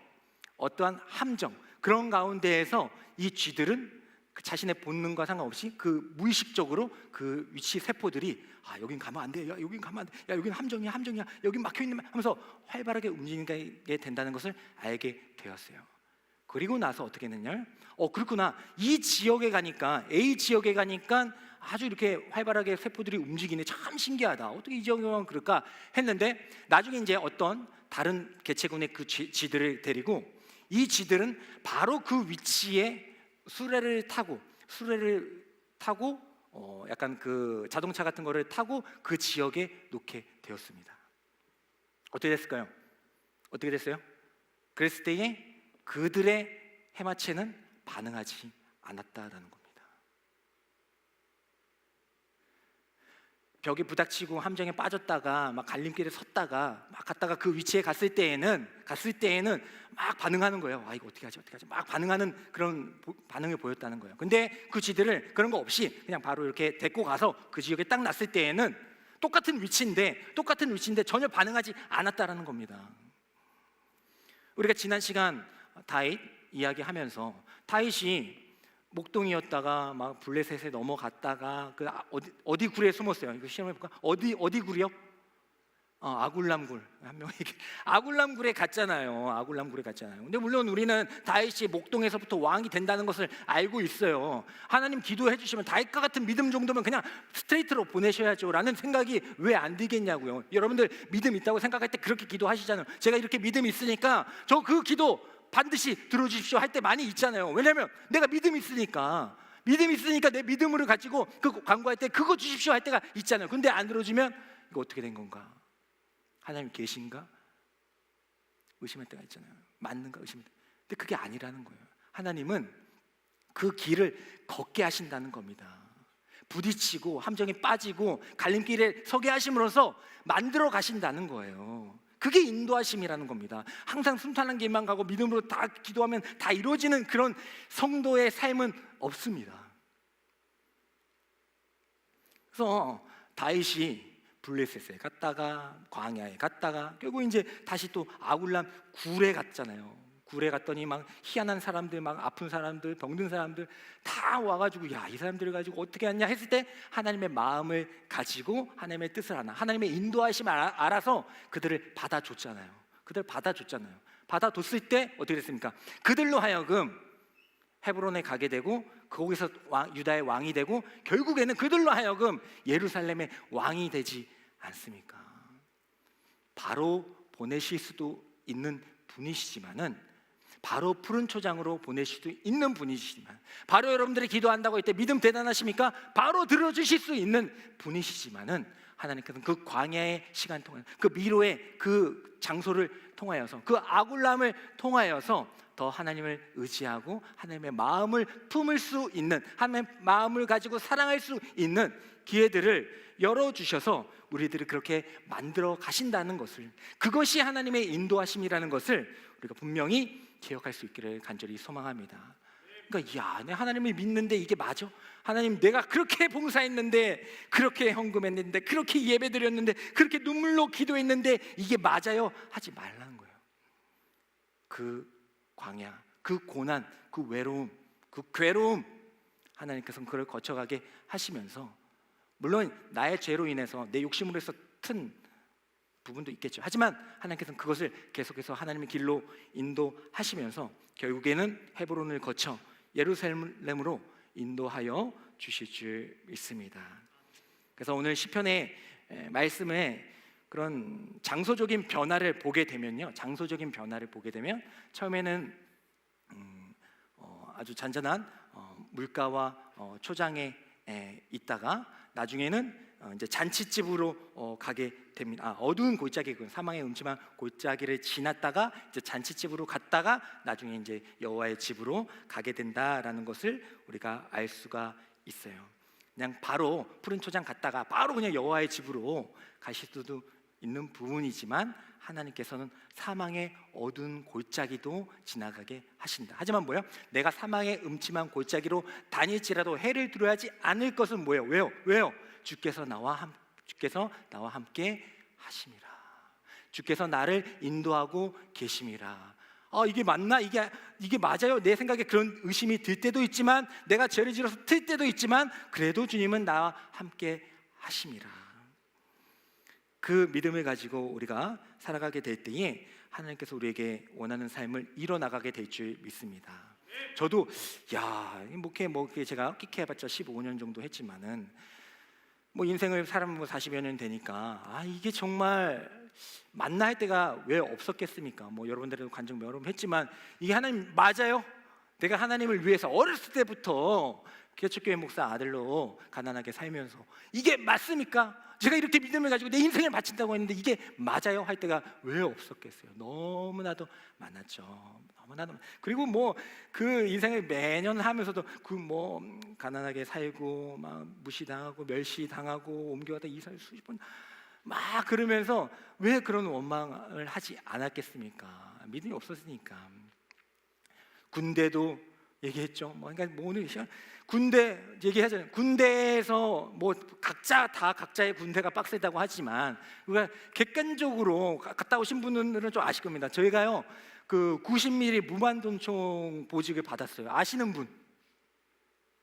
어떠한 함정 그런 가운데에서 이 쥐들은 그 자신의 본능과 상관없이 그 무의식적으로 그 위치 세포들이 여긴 가면 안 돼, 야 여긴 가면 안 돼, 야 여긴 함정이야, 여긴 막혀 있는 하면서 활발하게 움직이게 된다는 것을 알게 되었어요. 그리고 나서 어떻게 했느냐? 그렇구나. 이 지역에 가니까 A 지역에 가니까 아주 이렇게 활발하게 세포들이 움직이네. 참 신기하다. 어떻게 이 지역에만 그럴까 했는데 나중에 이제 어떤 다른 개체군의 그 쥐들을 데리고 이 쥐들은 바로 그 위치에 수레를 타고 약간 그 자동차 같은 거를 타고 그 지역에 놓게 되었습니다. 어떻게 됐을까요? 어떻게 됐어요? 그랬을 때에 그들의 해마체는 반응하지 않았다라는 겁니다. 벽에 부닥치고 함정에 빠졌다가 막 갈림길에 섰다가 막 갔다가 그 위치에 갔을 때에는 막 반응하는 거예요. 아, 이거 어떻게 하지 막 반응하는 그런 반응을 보였다는 거예요. 근데 그 쥐들을 그런 거 없이 그냥 바로 이렇게 데리고 가서 그 지역에 딱 놨을 때에는 똑같은 위치인데 전혀 반응하지 않았다라는 겁니다. 우리가 지난 시간 다윗 이야기하면서 다윗이 목동이었다가 막 블레셋에 넘어갔다가 그 어디 굴에 숨었어요. 이거 시험해 볼까? 어디 굴이요? 아굴람 굴. 한 명에게 아굴람 굴에 갔잖아요. 근데 물론 우리는 다윗이 목동에서부터 왕이 된다는 것을 알고 있어요. 하나님 기도해 주시면 다윗과 같은 믿음 정도면 그냥 스트레이트로 보내셔야죠라는 생각이 왜 안 들겠냐고요. 여러분들 믿음 있다고 생각할 때 그렇게 기도하시잖아요. 제가 이렇게 믿음이 있으니까 저 그 기도 반드시 들어주십시오 할 때 많이 있잖아요. 왜냐하면 내가 믿음이 있으니까 내 믿음으로 가지고 그 광고할 때 그거 주십시오 할 때가 있잖아요. 근데 안 들어주면 이거 어떻게 된 건가? 하나님 계신가? 의심할 때가 있잖아요. 맞는가 의심할 때. 근데 그게 아니라는 거예요. 하나님은 그 길을 걷게 하신다는 겁니다. 부딪히고 함정에 빠지고 갈림길에 서게 하심으로써 만들어 가신다는 거예요. 그게 인도하심이라는 겁니다. 항상 순탄한 길만 가고 믿음으로 다 기도하면 다 이루어지는 그런 성도의 삶은 없습니다. 그래서 다윗이 블레셋에 갔다가 광야에 갔다가 결국 이제 다시 또 아굴람 굴에 갔잖아요. 굴에 갔더니 막 희한한 사람들, 막 아픈 사람들, 병든 사람들 다 와가지고 야, 이 사람들을 가지고 어떻게 하냐 했을 때 하나님의 마음을 가지고 하나님의 뜻을 하나, 하나님의 인도하심을 알아서 그들을 받아줬잖아요. 받아줬을 때 어떻게 됐습니까? 그들로 하여금 헤브론에 가게 되고 거기서 유다의 왕이 되고 결국에는 그들로 하여금 예루살렘의 왕이 되지 않습니까? 바로 보내실 수도 있는 분이시지만은 바로 푸른 초장으로 보내실 수도 있는 분이시지만 바로 여러분들이 기도한다고 할 때 믿음 대단하십니까? 바로 들어주실 수 있는 분이시지만은 하나님께서는 그 광야의 시간 통해 그 미로의 그 장소를 통하여서 그 아굴람을 통하여서 더 하나님을 의지하고 하나님의 마음을 품을 수 있는 하나님의 마음을 가지고 사랑할 수 있는 기회들을 열어주셔서 우리들을 그렇게 만들어 가신다는 것을 그것이 하나님의 인도하심이라는 것을 우리가 분명히 기억할 수 있기를 간절히 소망합니다. 그러니까 야, 내 하나님을 믿는데 이게 맞아? 하나님 내가 그렇게 봉사했는데 그렇게 헌금했는데 그렇게 예배드렸는데 그렇게 눈물로 기도했는데 이게 맞아요? 하지 말라는 거예요. 그 광야, 그 고난, 그 외로움, 그 괴로움 하나님께서는 그걸 거쳐가게 하시면서 물론 나의 죄로 인해서 내 욕심으로 해서 튼 부분도 있겠죠. 하지만 하나님께서는 그것을 계속해서 하나님의 길로 인도하시면서 결국에는 헤브론을 거쳐 예루살렘으로 인도하여 주실 줄 믿습니다. 그래서 오늘 시편의 말씀에 그런 장소적인 변화를 보게 되면요, 처음에는 아주 잔잔한 물가와 초장에 있다가 나중에는 이제 잔치집으로 가게 됩니다. 어두운 골짜기, 사망의 음침한 골짜기를 지났다가 이제 잔치집으로 갔다가 나중에 이제 여호와의 집으로 가게 된다라는 것을 우리가 알 수가 있어요. 그냥 바로 푸른 초장 갔다가 바로 그냥 여호와의 집으로 가실 수도 있는 부분이지만 하나님께서는 사망의 어두운 골짜기도 지나가게 하신다. 하지만 뭐예요? 내가 사망의 음침한 골짜기로 다닐지라도 해를 두려워하지 않을 것은 뭐예요? 왜요? 주께서 나와 함께 하심이라. 주께서 나를 인도하고 계심이라. 이게 맞나? 이게 맞아요? 내 생각에 그런 의심이 들 때도 있지만 내가 죄를 지어서 틀 때도 있지만 그래도 주님은 나와 함께 하심이라. 그 믿음을 가지고 우리가 살아가게 될 때에 하나님께서 우리에게 원하는 삶을 이뤄나가게 될 줄 믿습니다. 저도 목회 제가 끽해봤자 15년 정도 했지만은 인생을 살아보면 40여 년 되니까 이게 정말 맞나 할 때가 왜 없었겠습니까? 여러분들도 간증 여러 번 했지만 이게 하나님 맞아요? 내가 하나님을 위해서 어렸을 때부터 기어초교회 목사 아들로 가난하게 살면서 이게 맞습니까? 제가 이렇게 믿음을 가지고 내 인생을 바친다고 했는데 이게 맞아요? 할 때가 왜 없었겠어요? 너무나도 많았죠. 너무나도. 그리고 뭐 그 인생을 매년 하면서도 그 뭐 가난하게 살고 막 무시당하고 멸시당하고 옮겨가다 이사를 수십 번 막 그러면서 왜 그런 원망을 하지 않았겠습니까? 믿음이 없었으니까. 군대도 얘기했죠. 뭐 그러니까 뭐 오늘 시간 군대 얘기하잖아요. 군대에서 뭐 각자의 군대가 빡세다고 하지만 우리가 객관적으로 갔다 오신 분들은 좀 아실 겁니다. 저희가요 그 90mm 무반동총 보직을 받았어요. 아시는 분?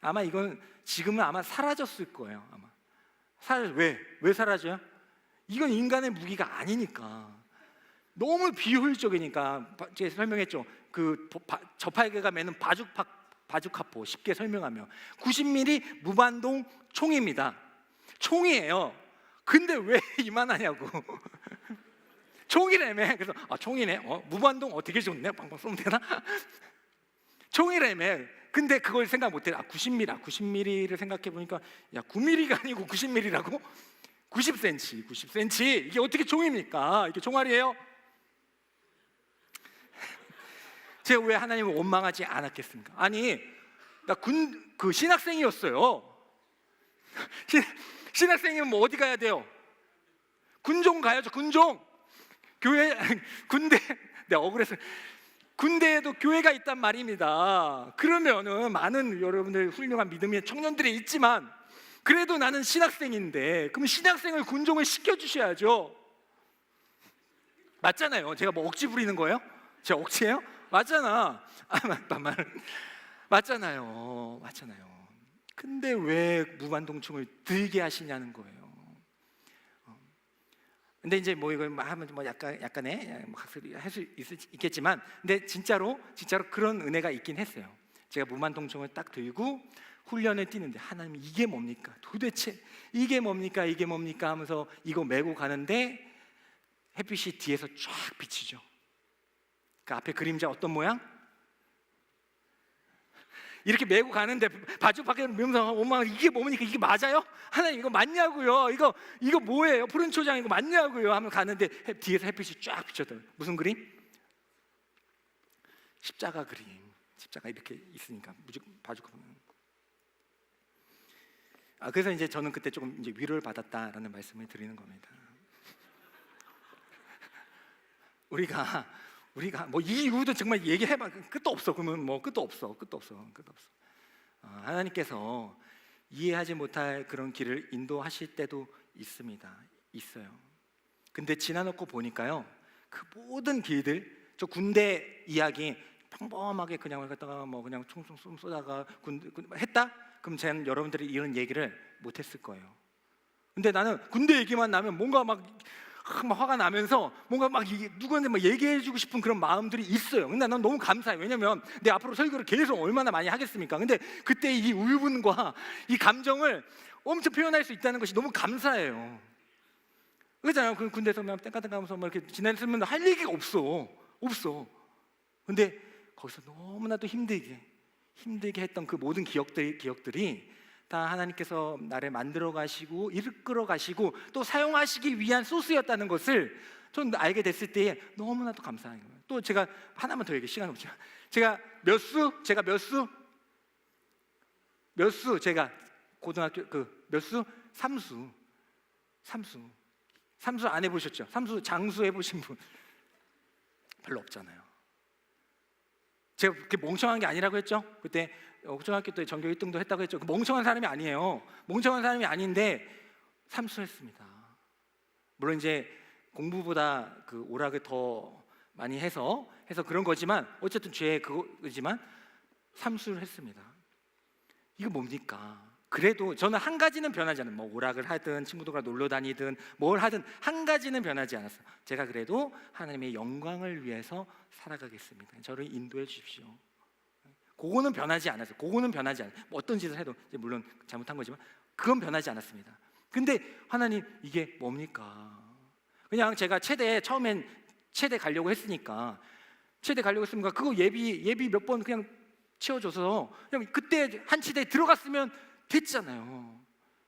아마 이건 지금은 아마 사라졌을 거예요. 아마 왜 사라져요? 이건 인간의 무기가 아니니까. 너무 비효율적이니까. 제가 설명했죠. 그 저팔계가 매는 바주카포 쉽게 설명하면 90mm 무반동 총입니다. 총이에요. 근데 왜 이만하냐고. 총이라며. 그래서 총이네. 무반동 되게 좋네. 방방 쏘면 되나? 총이라며. 근데 그걸 생각 못해. 90mm를 생각해 보니까 9mm가 아니고 90mm라고? 90cm. 이게 어떻게 총입니까? 이게 총알이에요? 제가 왜 하나님을 원망하지 않았겠습니까? 아니, 나 그 신학생이었어요. 신학생이면 뭐 어디 가야 돼요? 군종 가야죠. 군종. 군대. 내가 억울해서 군대에도 교회가 있단 말입니다. 그러면은 많은 여러분들 훌륭한 믿음의 청년들이 있지만 그래도 나는 신학생인데 그럼 신학생을 군종을 시켜주셔야죠. 맞잖아요. 제가 뭐 억지 부리는 거예요? 제가 억지예요? 맞잖아. 맞잖아요. 근데 왜 무반동총을 들게 하시냐는 거예요. 근데 이제 뭐 이걸 하면 뭐 약간의 각설이 할 수 있겠지만, 근데 진짜로 그런 은혜가 있긴 했어요. 제가 무반동총을 딱 들고 훈련을 뛰는데 하나님 이게 뭡니까? 도대체 이게 뭡니까 하면서 이거 메고 가는데 햇빛이 뒤에서 쫙 비치죠. 그 앞에 그림자 어떤 모양? 이렇게 메고 가는데 바주 밖에 면서 엄마 이게 뭡니까? 이게 맞아요? 하나님 이거 맞냐고요? 이거 뭐예요? 푸른 초장 이거 맞냐고요? 하면 가는데 뒤에서 햇빛이 쫙 비쳤더라고요. 무슨 그림? 십자가 그림. 십자가 이렇게 있으니까 바주 보면. 그래서 이제 저는 그때 조금 이제 위로를 받았다라는 말씀을 드리는 겁니다. 우리가 뭐 이 이유도 정말 얘기해봐 끝도 없어. 그러면 뭐 끝도 없어. 하나님께서 이해하지 못할 그런 길을 인도하실 때도 있어요. 근데 지나놓고 보니까요, 그 모든 길들, 저 군대 이야기 평범하게 그냥 갖다가 뭐 그냥 총 쏘다가 군대 했다? 그럼 저는 여러분들이 이런 얘기를 못했을 거예요. 근데 나는 군대 얘기만 나면 뭔가 막 화가 나면서 뭔가 막 누구한테 막 얘기해주고 싶은 그런 마음들이 있어요. 근데 난 너무 감사해요. 왜냐면 내 앞으로 설교를 계속 얼마나 많이 하겠습니까? 근데 그때 이 울분과 이 감정을 엄청 표현할 수 있다는 것이 너무 감사해요. 그렇잖아요. 그 군대에서 그냥 땡까땡까하면서 막 이렇게 지냈으면 할 얘기가 없어. 근데 거기서 너무나도 힘들게 했던 그 모든 기억들이 다 하나님께서 나를 만들어 가시고 이끌어 가시고 또 사용하시기 위한 소스였다는 것을 전 알게 됐을 때 너무나도 감사한 거예요. 또 제가 하나만 더 얘기 시간 없지만 제가 몇 수? 제가 고등학교 몇 수? 삼수 안 해보셨죠? 삼수 장수 해보신 분 별로 없잖아요. 제가 그렇게 멍청한 게 아니라고 했죠? 그때 고등학교 때 전교 1등도 했다고 했죠? 멍청한 사람이 아니에요. 멍청한 사람이 아닌데 삼수했습니다. 물론 이제 공부보다 그 오락을 더 많이 해서 그런 거지만 어쨌든 그거지만 삼수를 했습니다. 이거 뭡니까? 그래도 저는 한 가지는 변하지 않아요. 뭐 오락을 하든 친구들과 놀러 다니든 뭘 하든 한 가지는 변하지 않았어요. 제가 그래도 하나님의 영광을 위해서 살아가겠습니다. 저를 인도해 주십시오. 그거는 변하지 않았어요. 뭐 어떤 짓을 해도 물론 잘못한 거지만 그건 변하지 않았습니다. 근데 하나님 이게 뭡니까? 그냥 제가 처음엔 체대 가려고 했으니까 그거 예비 몇 번 그냥 채워줘서 그냥 그때 한치대에 들어갔으면 됐잖아요.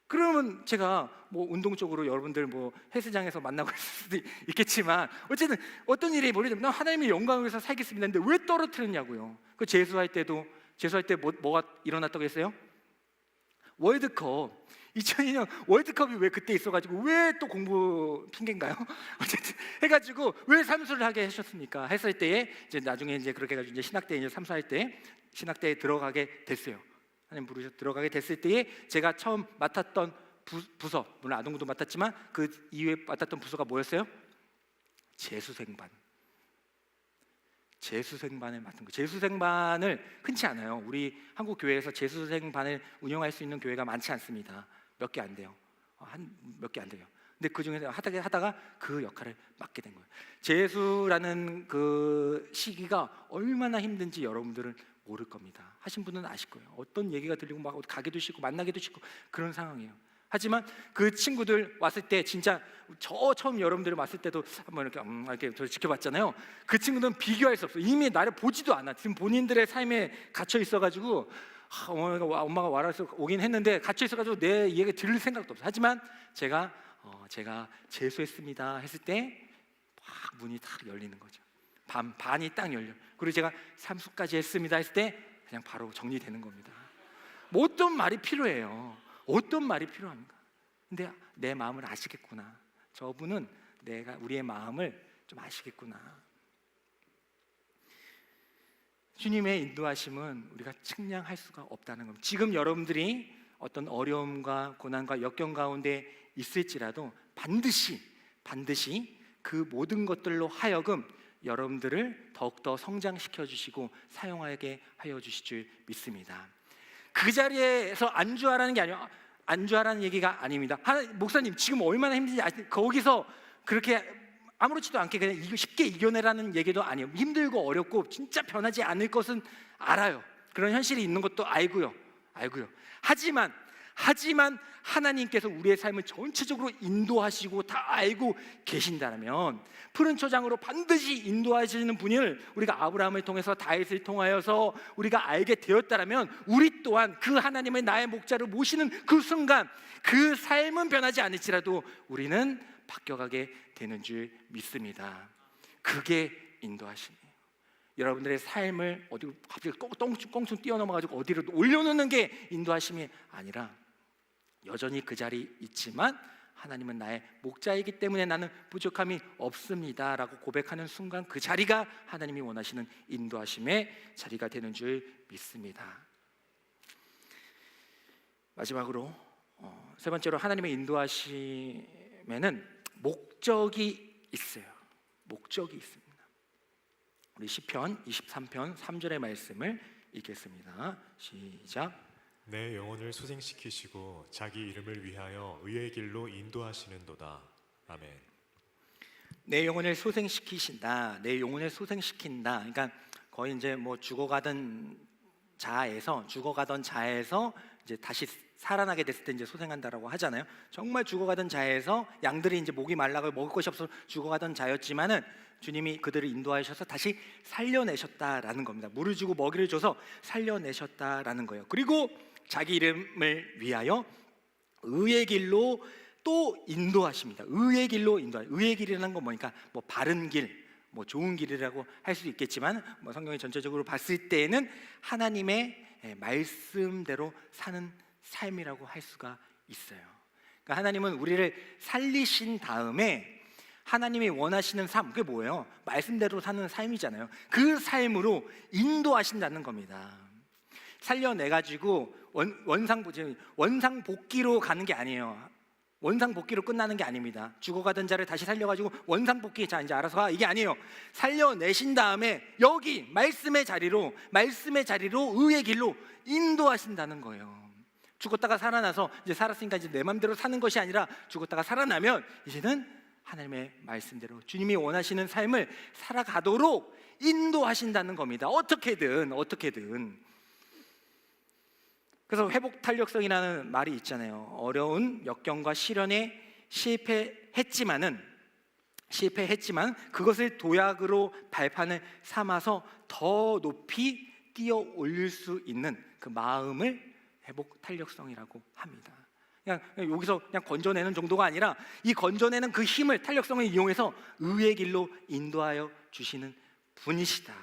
그러면 제가 뭐 운동적으로 여러분들 뭐 헬스장에서 만나고 있을 수도 있겠지만 어쨌든 어떤 일이 모르지만 난 하나님의 영광을 위해서 살겠습니다. 근데 왜 떨어뜨렸냐고요. 그 재수할 때 뭐가 일어났다고 했어요? 월드컵 2002년 월드컵이 왜 그때 있어가지고 왜 또 공부 핑계인가요? 어쨌든 해가지고 왜 삼수를 하게 하셨습니까? 했을 때에 이제 나중에 이제 그렇게 해가지고 이제 신학대 이제 삼수할 때 신학대에 들어가게 됐어요. 하나님 부르셔 들어가게 됐을 때에 제가 처음 맡았던 부서, 물론 아동부도 맡았지만 그 이후에 맡았던 부서가 뭐였어요? 재수생반. 재수생반을 맡은 거예요. 재수생반을 흔치 않아요. 우리 한국 교회에서 재수생반을 운영할 수 있는 교회가 많지 않습니다. 몇 개 안 돼요. 한 몇 개 안 돼요. 근데 그 중에서 하다가 그 역할을 맡게 된 거예요. 재수라는 그 시기가 얼마나 힘든지 여러분들은 모를 겁니다. 하신 분은 아실 거예요. 어떤 얘기가 들리고 막 가기도 싫고 만나기도 싫고 그런 상황이에요. 하지만 그 친구들 왔을 때 진짜 저 처음 여러분들이 왔을 때도 한번 이렇게 저 지켜봤잖아요. 그 친구들은 비교할 수 없어요. 이미 나를 보지도 않아. 지금 본인들의 삶에 갇혀 있어가지고 엄마가 와라서 오긴 했는데 갇혀 있어가지고 내 얘기 들을 생각도 없어요. 하지만 제가 재수했습니다 했을 때 막 문이 딱 열리는 거죠. 반이 딱 열려. 그리고 제가 삼수까지 했습니다 했을 때 그냥 바로 정리되는 겁니다. 뭐 어떤 말이 필요해요. 어떤 말이 필요합니까? 근데 내 마음을 아시겠구나. 저분은 우리의 마음을 좀 아시겠구나. 주님의 인도하심은 우리가 측량할 수가 없다는 겁니다. 지금 여러분들이 어떤 어려움과 고난과 역경 가운데 있을지라도 반드시 그 모든 것들로 하여금 여러분들을 더욱더 성장시켜 주시고 사용하게 하여 주실 줄 믿습니다. 그 자리에서 안주하라는 게 아니에요. 안주하라는 얘기가 아닙니다. 목사님 지금 얼마나 힘든지 아시죠? 거기서 그렇게 아무렇지도 않게 그냥 쉽게 이겨내라는 얘기도 아니에요. 힘들고 어렵고 진짜 변하지 않을 것은 알아요. 그런 현실이 있는 것도 알고요. 하지만 하나님께서 우리의 삶을 전체적으로 인도하시고 다 알고 계신다면 푸른 초장으로 반드시 인도하시는 분을 우리가 아브라함을 통해서 다윗을 통하여서 우리가 알게 되었다면 우리 또한 그 하나님의 나의 목자를 모시는 그 순간 그 삶은 변하지 않을지라도 우리는 바뀌어가게 되는 줄 믿습니다. 그게 인도하심이에요. 여러분들의 삶을 어디로 갑자기 꽁충 뛰어넘어가지고 어디로 올려놓는 게 인도하심이 아니라 여전히 그 자리 있지만 하나님은 나의 목자이기 때문에 나는 부족함이 없습니다 라고 고백하는 순간 그 자리가 하나님이 원하시는 인도하심의 자리가 되는 줄 믿습니다. 마지막으로 세 번째로 하나님의 인도하심에는 목적이 있어요. 목적이 있습니다. 우리 시편 23편 3절의 말씀을 읽겠습니다. 시작. 내 영혼을 소생시키시고 자기 이름을 위하여 의의 길로 인도하시는도다. 아멘. 내 영혼을 소생시키신다. 내 영혼을 소생시킨다. 그러니까 거의 이제 뭐 죽어가던 자에서 이제 다시 살아나게 됐을 때 이제 소생한다라고 하잖아요. 정말 죽어가던 자에서 양들이 이제 목이 말라고 먹을 것이 없어서 죽어가던 자였지만은 주님이 그들을 인도하셔서 다시 살려내셨다라는 겁니다. 물을 주고 먹이를 줘서 살려내셨다라는 거예요. 그리고 자기 이름을 위하여 의의 길로 또 인도하십니다. 의의 길로 의의 길이라는 건 뭐니까 뭐 바른 길, 뭐 좋은 길이라고 할 수도 있겠지만 뭐 성경이 전체적으로 봤을 때는 하나님의 말씀대로 사는 삶이라고 할 수가 있어요. 그러니까 하나님은 우리를 살리신 다음에 하나님이 원하시는 삶, 그게 뭐예요? 말씀대로 사는 삶이잖아요. 그 삶으로 인도하신다는 겁니다. 살려내가지고 원상복귀로 가는 게 아니에요. 원상복귀로 끝나는 게 아닙니다. 죽어가던 자를 다시 살려가지고 원상복귀, 자 이제 알아서 가, 이게 아니에요. 살려내신 다음에 여기 말씀의 자리로 의의 길로 인도하신다는 거예요. 죽었다가 살아나서 이제 살았으니까 이제 내 마음대로 사는 것이 아니라 죽었다가 살아나면 이제는 하나님의 말씀대로 주님이 원하시는 삶을 살아가도록 인도하신다는 겁니다. 어떻게든. 그래서 회복 탄력성이라는 말이 있잖아요. 어려운 역경과 시련에 실패했지만 그것을 도약으로 발판을 삼아서 더 높이 뛰어 올릴 수 있는 그 마음을 회복 탄력성이라고 합니다. 그냥 여기서 그냥 건져내는 정도가 아니라 이 건져내는 그 힘을, 탄력성을 이용해서 의의 길로 인도하여 주시는 분이시다.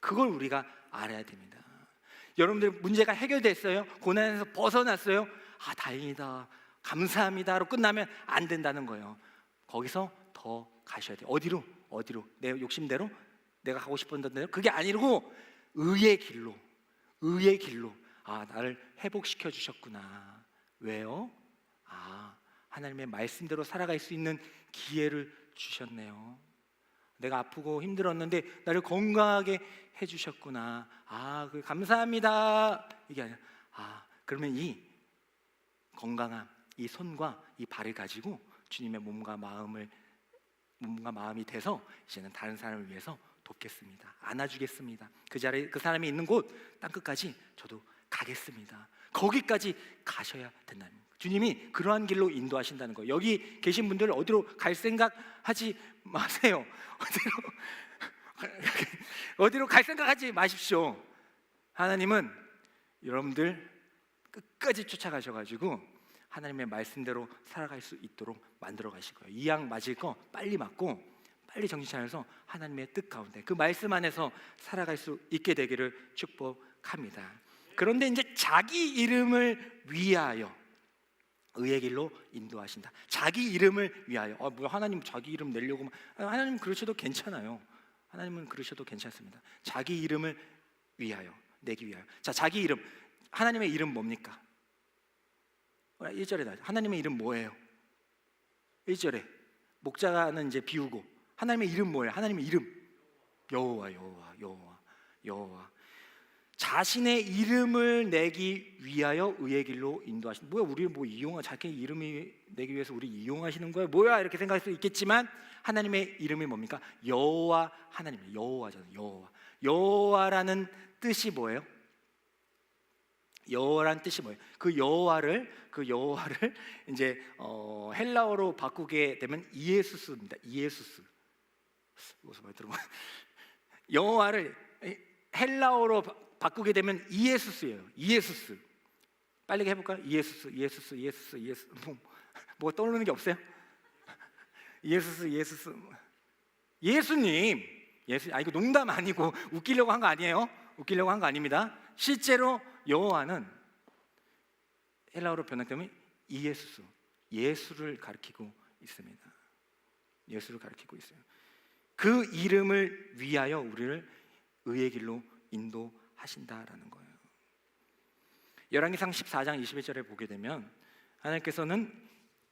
그걸 우리가 알아야 됩니다. 여러분들 문제가 해결됐어요? 고난에서 벗어났어요? 아, 다행이다, 감사합니다로 끝나면 안 된다는 거예요. 거기서 더 가셔야 돼요. 어디로? 내 욕심대로, 내가 가고 싶은 대로, 그게 아니고 의의 길로. 아, 나를 회복시켜 주셨구나. 왜요? 아, 하나님의 말씀대로 살아갈 수 있는 기회를 주셨네요. 내가 아프고 힘들었는데 나를 건강하게 해주셨구나. 아, 감사합니다. 이게 아니라, 그러면 이 건강함, 이 손과 이 발을 가지고 주님의 몸과 마음이 돼서 이제는 다른 사람을 위해서 돕겠습니다. 안아주겠습니다. 그 자리에 그 사람이 있는 곳 땅끝까지 저도 가겠습니다. 거기까지 가셔야 된다는 거예요. 주님이 그러한 길로 인도하신다는 거예요. 여기 계신 분들 어디로 갈 생각 하지 마세요. 어디로 갈 생각 하지 마십시오. 하나님은 여러분들 끝까지 쫓아가셔가지고 하나님의 말씀대로 살아갈 수 있도록 만들어 가실 거예요. 이 약 맞을 거 빨리 맞고 빨리 정신 차려서 하나님의 뜻 가운데 그 말씀 안에서 살아갈 수 있게 되기를 축복합니다. 그런데 이제 자기 이름을 위하여 의의 길로 인도하신다. 자기 이름을 위하여. 뭐 하나님 자기 이름 내려고, 하나님 그러셔도 괜찮아요. 하나님은 그러셔도 괜찮습니다. 자기 이름을 위하여, 내기 위하여. 자, 자기 이름, 하나님의 이름 뭡니까? 1절에 나와요. 하나님의 이름 뭐예요? 1절에 목자는 이제 비우고, 하나님의 이름 뭐예요? 하나님의 이름 여호와. 자신의 이름을 내기 위하여 의의 길로 인도하신다. 뭐야, 우리를 자기 이름이 내기 위해서 우리 이용하시는 거야? 뭐야, 이렇게 생각할 수 있겠지만 하나님의 이름이 뭡니까? 여호와. 하나님의 여호와잖아요. 여호와라는 뜻이 뭐예요? 여호와라는 뜻이 뭐예요? 그 여호와를 이제 헬라어로 바꾸게 되면 이에수스입니다. 이에수스. 이것을 많이 들어봐. 여호와를 헬라어로 바꾸게 되면 이에수스예요. 이에수스. 빨리 해볼까요? 이에수스. 뭐 떠오르는 게 없어요? 예수님. 이거 농담 아니고 웃기려고 한 거 아니에요? 웃기려고 한 거 아닙니다. 실제로 여호와는 헬라어로 번역되면 이에수스, 예수를 가리키고 있습니다. 예수를 가리키고 있어요. 그 이름을 위하여 우리를 의의 길로 인도하신다라는 거예요. 열왕기상 14장 21절에 보게 되면 하나님께서는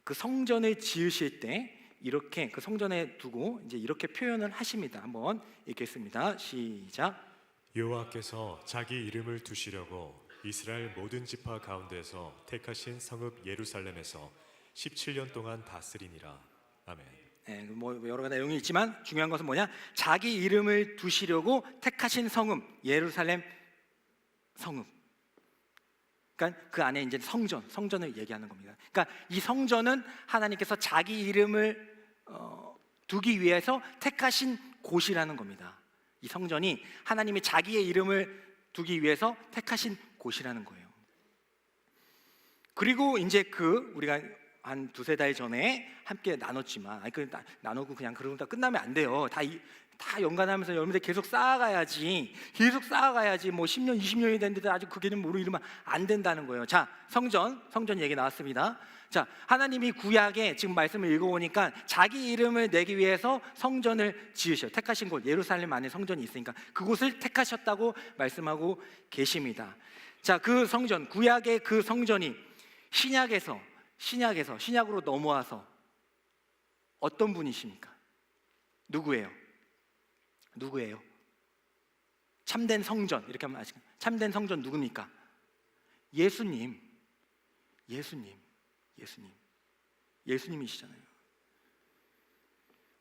그 성전을 지으실 때 이렇게 그 성전에 두고 이제 이렇게 표현을 하십니다. 한번 읽겠습니다. 시작. 여호와께서 자기 이름을 두시려고 이스라엘 모든 지파 가운데서 택하신 성읍 예루살렘에서 17년 동안 다스리니라. 아멘. 네, 뭐 여러 가지 내용이 있지만 중요한 것은 뭐냐? 자기 이름을 두시려고 택하신 성읍, 예루살렘 성읍. 그러니까 그 안에 이제 성전을 얘기하는 겁니다. 그러니까 이 성전은 하나님께서 자기 이름을 두기 위해서 택하신 곳이라는 겁니다. 이 성전이 하나님이 자기의 이름을 두기 위해서 택하신 곳이라는 거예요. 그리고 이제 우리가 한 두세 달 전에 함께 나눴지만, 나누고 그냥 그러다 끝나면 안 돼요. 다 연관하면서 여러분들 계속 쌓아가야지. 뭐 10년, 20년이 됐는데 아직 그 개념 모르면 안 된다는 거예요. 자, 성전 얘기 나왔습니다. 자, 하나님이 구약에 지금 말씀을 읽어보니까 자기 이름을 내기 위해서 성전을 지으셔. 택하신 곳, 예루살렘 안에 성전이 있으니까 그곳을 택하셨다고 말씀하고 계십니다. 자, 그 성전, 구약의 그 성전이 신약으로 넘어와서 어떤 분이십니까? 누구예요? 참된 성전, 이렇게 하면 아시죠? 참된 성전 누굽니까? 예수님이시잖아요.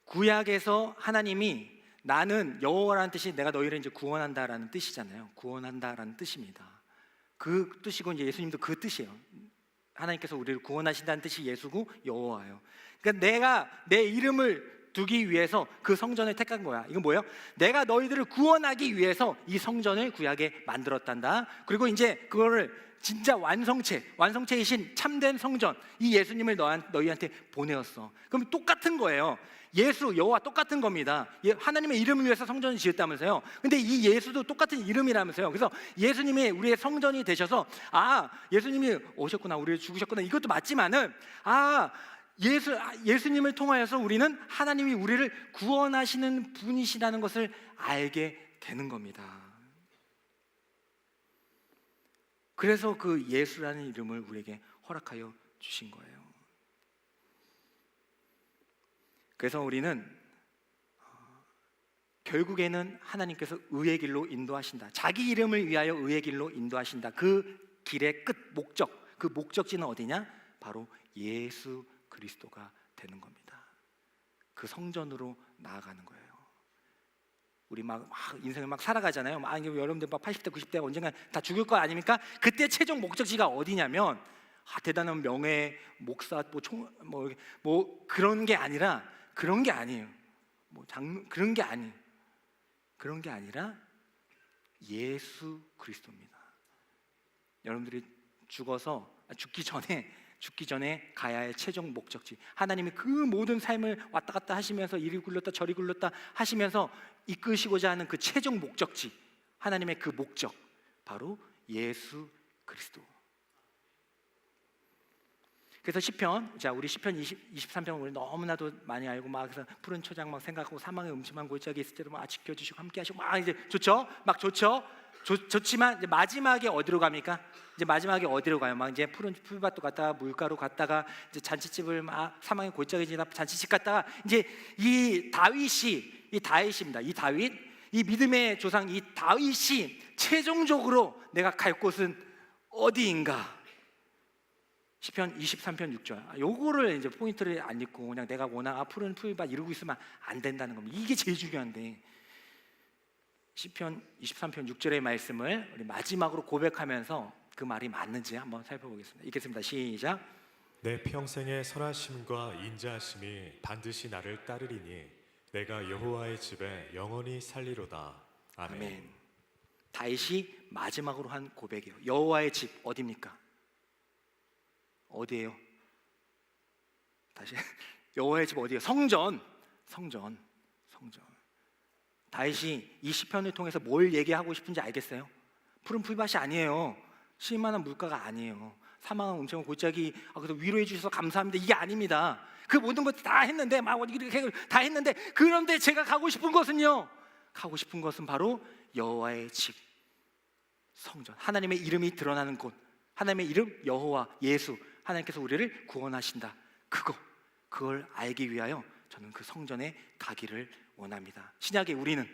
구약에서 하나님이 나는 여호와라는 뜻이 내가 너희를 이제 구원한다라는 뜻이잖아요. 구원한다라는 뜻입니다. 그 뜻이고 이제 예수님도 그 뜻이에요. 하나님께서 우리를 구원하신다는 뜻이 예수고 여호와예요. 그러니까 내가 내 이름을 두기 위해서 그 성전을 택한 거야. 이건 뭐예요? 내가 너희들을 구원하기 위해서 이 성전을 구약에 만들었단다. 그리고 이제 그거를 진짜 완성체이신 참된 성전, 이 예수님을 너희한테 보내었어. 그럼 똑같은 거예요. 예수, 여호와 똑같은 겁니다. 하나님의 이름을 위해서 성전을 지었다면서요. 근데 이 예수도 똑같은 이름이라면서요. 그래서 예수님이 우리의 성전이 되셔서 예수님이 오셨구나, 우리를 죽으셨구나, 이것도 맞지만은 예수님을 통하여서 우리는 하나님이 우리를 구원하시는 분이시라는 것을 알게 되는 겁니다. 그래서 그 예수라는 이름을 우리에게 허락하여 주신 거예요. 그래서 우리는 결국에는 하나님께서 의의 길로 인도하신다. 자기 이름을 위하여 의의 길로 인도하신다. 그 길의 끝 목적, 그 목적지는 어디냐? 바로 예수 그리스도가 되는 겁니다. 그 성전으로 나아가는 거예요. 우리 막 인생을 막 살아가잖아요. 여러분들 막 80대, 90대 언젠가 다 죽을 거 아닙니까? 그때 최종 목적지가 어디냐면 대단한 명예, 목사, 뭐 그런 게 아니라 그런 게 아니에요. 그런 게 아니라 예수 그리스도입니다. 여러분들이 죽기 전에 가야 할 최종 목적지, 하나님이 그 모든 삶을 왔다 갔다 하시면서 이리 굴렀다 저리 굴렀다 하시면서 이끄시고자 하는 그 최종 목적지, 하나님의 그 목적, 바로 예수 그리스도. 그래서 시편, 우리 시편 23편 우리 너무나도 많이 알고 그래서 푸른 초장 생각하고 사망의 음침한 골짜기 있을 때도 지켜주시고 함께하시고 이제 좋죠, 좋지만 이제 마지막에 어디로 갑니까? 이제 마지막에 어디로 가요? 이제 푸른 풀밭도 갔다가 물가로 갔다가 이제 잔치집을 사망의 골짜기 지나 잔치집 갔다가 이제 이 다윗입니다. 이 믿음의 조상 이 다윗이 최종적으로 내가 갈 곳은 어디인가? 시편 23편 6절. 요거를 이제 포인트를 안 읽고 그냥 내가 워낙 푸른 풀밭 이러고 있으면 안 된다는 겁니다. 이게 제일 중요한데, 시편 23편 6절의 말씀을 우리 마지막으로 고백하면서 그 말이 맞는지 한번 살펴보겠습니다. 읽겠습니다. 시작. 내 평생의 선하심과 인자하심이 반드시 나를 따르리니 내가 여호와의 집에 영원히 살리로다. 아멘. 다윗이 마지막으로 한 고백이에요. 여호와의 집 어디입니까? 어디예요? 다시 여호와의 집 어디예요? 성전. 다윗이 이 시편을 통해서 뭘 얘기하고 싶은지 알겠어요? 푸른 풀밭이 아니에요. 쉴만한 물가가 아니에요. 사망한 음침한 골짜기, 그래서 위로해 주셔서 감사합니다, 이게 아닙니다. 그 모든 것들 다 했는데 이렇게 다 했는데, 그런데 제가 가고 싶은 것은 바로 여호와의 집, 성전, 하나님의 이름이 드러나는 곳, 하나님의 이름 여호와, 예수, 하나님께서 우리를 구원하신다. 그걸 알기 위하여 저는 그 성전에 가기를 원합니다. 신약에 우리는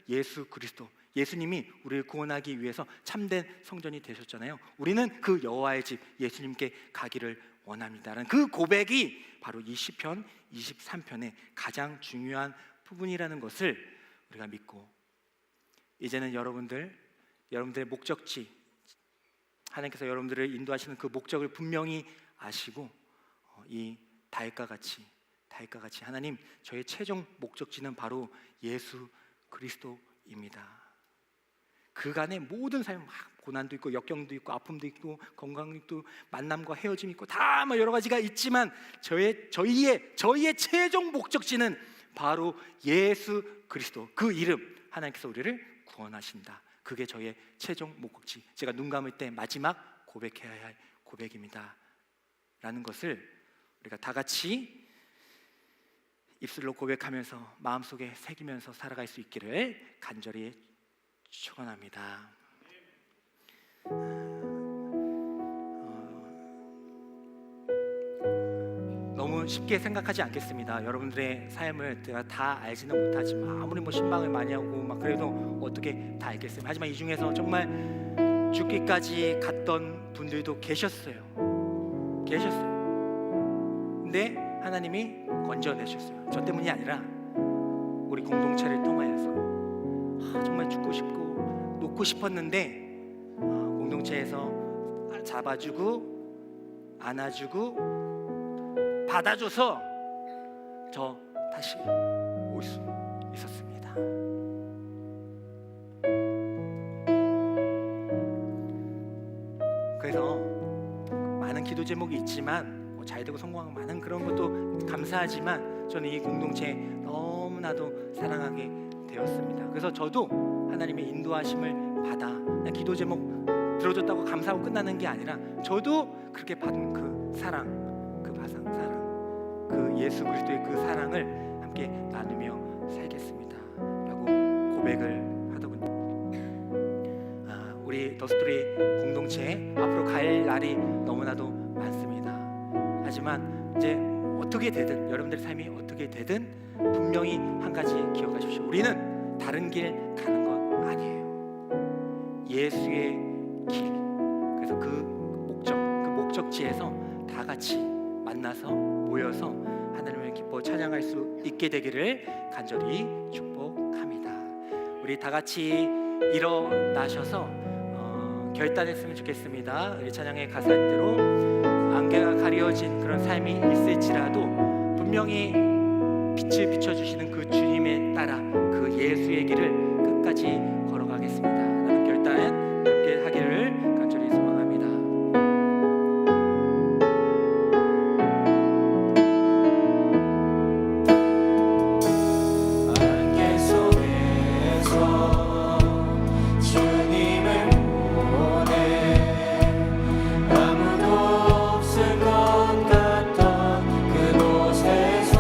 예수 그리스도, 예수님이 우리를 구원하기 위해서 참된 성전이 되셨잖아요. 우리는 그 여호와의 집 예수님께 가기를 원합니다라는 그 고백이 바로 이 시편 23편의 가장 중요한 부분이라는 것을 우리가 믿고, 이제는 여러분들의 목적지, 하나님께서 여러분들을 인도하시는 그 목적을 분명히 아시고, 이 다윗과 같이 하나님, 저의 최종 목적지는 바로 예수 그리스도입니다. 그간의 모든 삶, 고난도 있고 역경도 있고 아픔도 있고 건강도 있고 만남과 헤어짐이 있고 다 여러 가지가 있지만 저희의 최종 목적지는 바로 예수 그리스도, 그 이름, 하나님께서 우리를 구원하신다. 그게 저의 최종 목적지, 제가 눈 감을 때 마지막 고백해야 할 고백입니다 라는 것을 우리가 다 같이 입술로 고백하면서 마음속에 새기면서 살아갈 수 있기를 간절히 축원합니다. 너무 쉽게 생각하지 않겠습니다. 여러분들의 삶을 제가 다 알지는 못하지만, 아무리 신방을 많이 하고 그래도 어떻게 다 알겠습니까? 하지만 이 중에서 정말 죽기까지 갔던 분들도 계셨어요. 근데 하나님이 건져내셨어요. 저 때문이 아니라 우리 공동체를 통하여서 정말 죽고 싶고 놓고 싶었는데 공동체에서 잡아주고 안아주고 받아줘서 저 다시 올 수 있었습니다. 그래서 많은 기도 제목이 있지만 잘 되고 성공하고 많은 그런 것도 감사하지만 저는 이 공동체 너무나도 사랑하게 되었습니다. 그래서 저도 하나님의 인도하심을 받아 그냥 기도 제목 들어줬다고 감사하고 끝나는 게 아니라 저도 그렇게 받은 그 사랑, 그 사랑, 그 예수 그리스도의 그 사랑을 함께 나누며 살겠습니다 라고 고백을 하더군요. 우리 더스토리 공동체 앞으로 갈 날이 너무나도 많습니다. 하지만 이제 어떻게 되든 여러분들의 삶이 어떻게 되든 분명히 한 가지 기억하십시오. 우리는 다른 길 가는 건 아니에요. 예수의 길. 그래서 그 목적지에서 다 같이 만나서 모여서 하나님을 기뻐 찬양할 수 있게 되기를 간절히 축복합니다. 우리 다 같이 일어나셔서 결단했으면 좋겠습니다. 우리 찬양의 가사대로 안개가 가려진 그런 삶이 있을지라도 분명히 빛을 비춰주시는 그 주님에 따라 그 예수의 길을 끝까지 걸어가겠습니다 라는 결단 함께 하기를 간절히 소망합니다. 안개 속에서 주님을 보내 아무도 없을 것 같던 그곳에서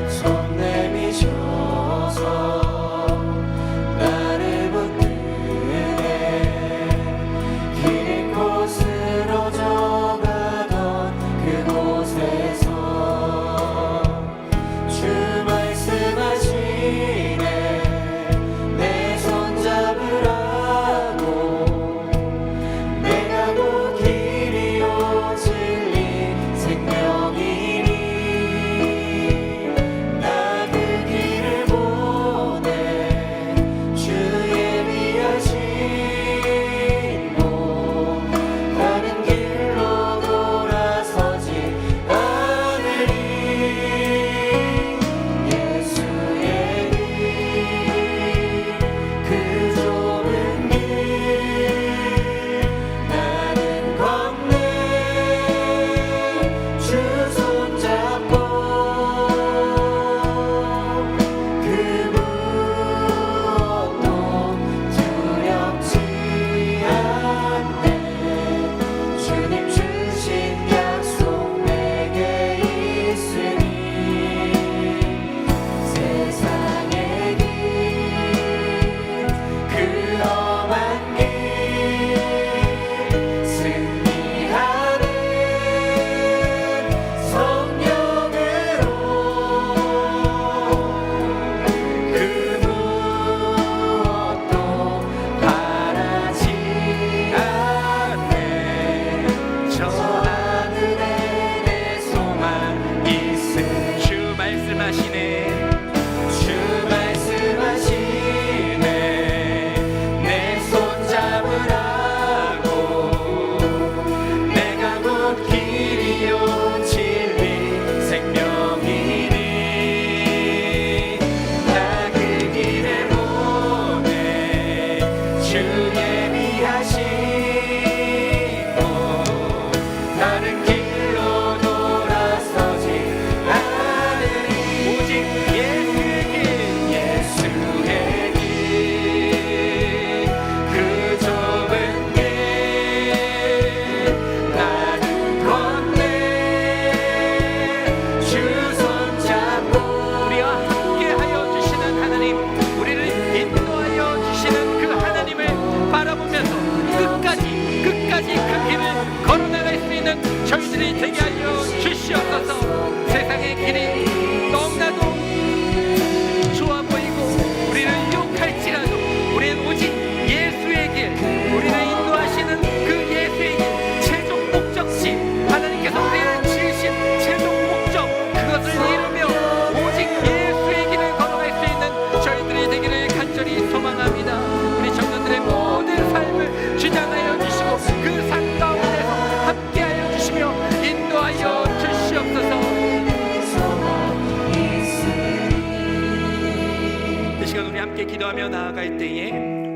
손 내미셔서 나를 붙드네 길 곳으로 져가던 그곳에서 주 말씀하시네 내 손 잡으라고 내가 곧 길이요 진리 생명이니 나 그 길을 보내 주 예비하신 곳 다른 길로 돌아서지 않으리 예수의 길 그 좁은 길 나는 걷네 주 손잡고 그 무엇도 두렵지 않네 주님 주신 약속 내게 있으니 세상의 길 그 험한 길 승리하는 성령으로 그 무엇도 바라지 않네 저 하늘에 내 소망 있으니 주 말씀하시네 주 말씀하시네 내 손 잡으라고 내가 곧 길이요 진리 생명이니 나 그 길을 보내 주 예비하신 곳 다른 길로 돌아서지 않으리 오직 예수의 길 예수의 길 그 좁은 길 나는 걷네 주 손잡고 우리와 함께하여 주시는 하나님, 우리를 인도하여 주시는 그 하나님을 바라보면서 끝까지 그 길을 걸어나갈 수 있는 저희들이 되게 하여 주시옵소서. 세상의 길이 너무나도 좋아 보이고 우리를 유혹할지라도 우리는 오직 예수의 길, 우리를 인도하시는 그 예수의 길, 최종 목적지, 하나님께서 우리를 지으신 최종 목적, 그것을 이루며 오직 예수의 길을 걸어갈 수 있는 저희들이 되기를 간절히 소망합니다. 우리 청년들의 모든 삶을 주장하여 주시고 그 삶 가운데서 함께하여 주시며 인도하여 주시옵소서. 기도하며 나아갈 때에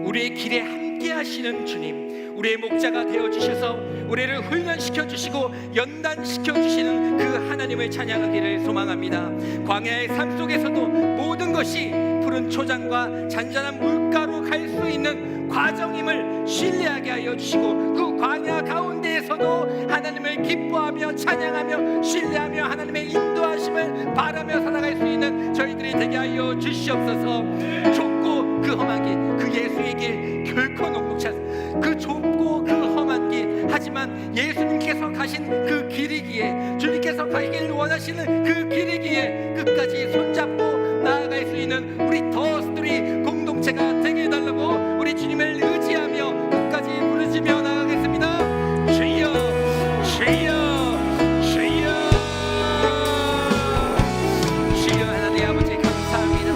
우리의 길에 함께 하시는 주님, 우리의 목자가 되어 주셔서 우리를 훈련시켜 주시고 연단시켜 주시는 그 하나님을 찬양하기를 소망합니다. 광야의 삶 속에서도 모든 것이 푸른 초장과 잔잔한 물가로 갈 수 있는 과정임을 신뢰하게 하여 주시고, 그 광야 가운데에서도 하나님을 기뻐하며 찬양하며 신뢰하며 하나님의 인도하심을 바라며 살아갈 수 있는 저희들이 되게 하여 주시옵소서. 좁고 그 험한 길, 그 예수의 길 결코 녹록지 않습니다. 그 좁고 그 험한 길, 하지만 예수님께서 가신 그 길이기에, 주님께서 가기를 원하시는 그 길이기에 끝까지 손잡고 나아갈 수 있는 우리 더스토리 공동체가 되게 해달라고 우리 주님을 의지하며 끝까지 부르짖며 나가겠습니다. 주여, 주여, 주여, 주여. 하나님 아버지 감사합니다.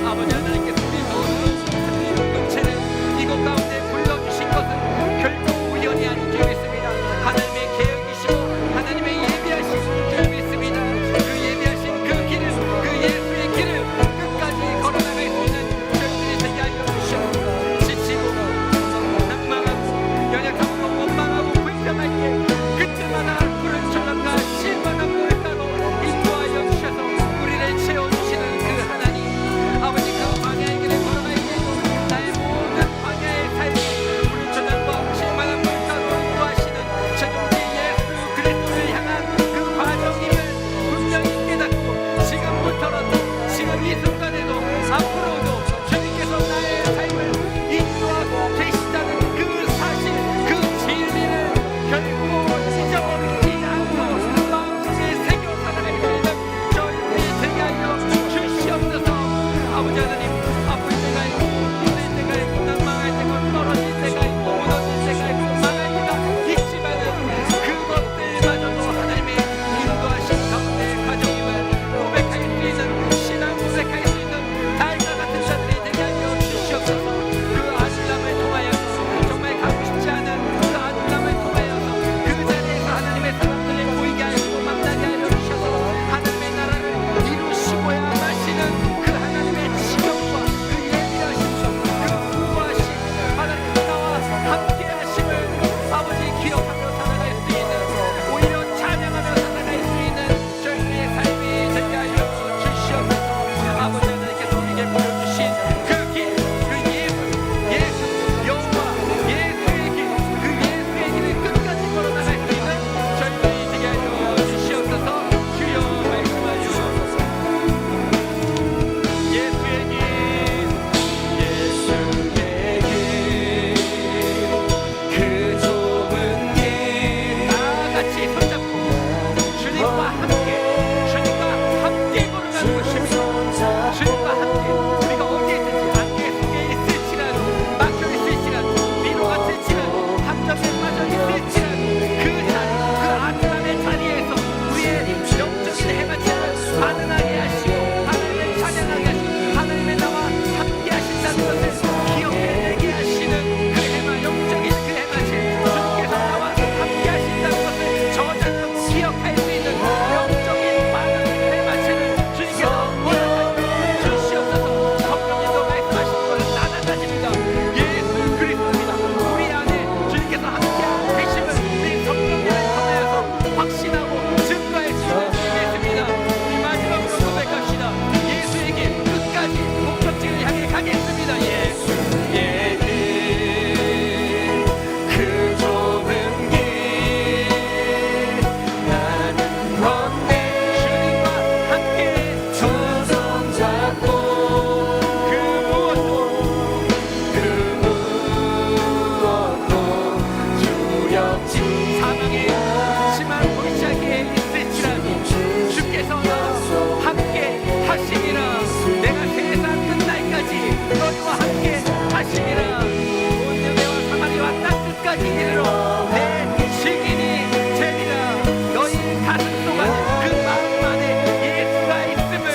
아버지 하나님께서 우리 더스토리 공동체를 이곳 가운데 불러주신 것은 결코 우연이 아닌 줄 믿습니다. 하나님의 계획이시고 하나님의 예비하신 줄 믿습니다. 그 예비하신 그 길을, 그 예수의 길을 끝까지 걸어나갈 수 있는 저희들이 되게 하여 주시옵소서. 지치고 낙망하고 연약하고 원망하고 불평할 때 그때마다 푸른 초장과 신선한 물가로 인도하여 주셔서 우리를 채워주시는 그 하나님, 아버지 그 광야의 길을 걸어갈 때도 나의 모든 광야의 삶이 푸른 초장과 신선한 물가로 인도하시는 최종지 예수 그리스도를 향한 그 과정임을 분명히 깨닫고, 지금부터라도 지금 이 순간에도 앞으로도 주님께서 나의 삶을 인도하고 계시다는 그 사실, 그 진리를 결코 잊어버리지 않고 마음속에 새겨 살아갈 수 있는 저희들이 되게 하여 주시옵소서. 아버지 하나님, 아플 때가 있고 힘들 때가 있고 낙망할 때가 떨어질 때가 있고 무너질 때가 있고 망할 때가 있지만은 그것들마저도 하나님의 인도하신 가운데 과정임을 고백할 수 있는, 신앙 고백할 수 있는 달과 같은 자들이 되게 하여 주시옵소서. 그 아들람을 통하여서 정말 가고 싶지 않은 그 아들람을 통하여서 그 자리에서 하나님의 사람들을 보이게 하시고 만나게 하여 주셔서 하나님의 나라를 이루시고야 마시는 그 하나님의 지경과 그 예비하심과 그 구하심, 하나님 나와 함께 하심을 아버지 기억하며 살아갈 수 있는, 오히려 찬양하며 살아갈 수 있는 저희들의 삶이 되게 하여 주시옵소서. 아버지 하나님께서 우리에게 보여주신 그 길, 그 예수 여호와 예수의 길, 그 예수의 길을 끝까지 걸어나갈 수 있는 저희들이 되게 하여 주시옵소서. 주여 말씀하여 주옵소서. 예수의 길, 예수의 길, 그 좁은 길, 다 같이 손잡고 주님과 함께 걸어가는 것입니다. 주님과 함께 우리가 어디에 있든지, 안개 속에 있을지라도, 막혀 있을지라도, 미로 같을지라도, 함정에 빠져 있을지라도 그 자리, 그 아들람의 자리에서 우리의 영적인 해마침을 반응하게 하시고 하나님을 찬양하게 하시고 하나님의 나와 함께 하신다는 것을 기억해내게 하시는 그 해마, 영적인 그 해마침, 주님께서 나와 함께 하신다는 것을 저장하고 기억할 수 있는 영적인 반응 해마침을 주님께서 허락하여 주시옵소서. 성령님도 말씀하시는 것은 나다가십니다. 예수 그리스도입니다. 우리 안에 주님께서 함께하고 계심을 우리 성령님을 통하여서 확신하고 증거할 수 있는 주님이십니다. 우리 마지막으로 고백합시다. 예수의 길 끝까지 목적지를 향해 가겠습니다. 예수의 길, 그 좁은 길 나는 건네 주님과 함께 두 손 잡고 그 무엇도 두렵지 사망의 심한 골짜기에 있을지라도 주께서 나와 함께 하시니라. 내가 세상 끝날까지 너희와 함께 하시니라. 온 여대와 사마리와 땅 끝까지 이르러 내 증인이 되리라. 너희 가슴 속안에 그 마음 안에 예수가 있음을,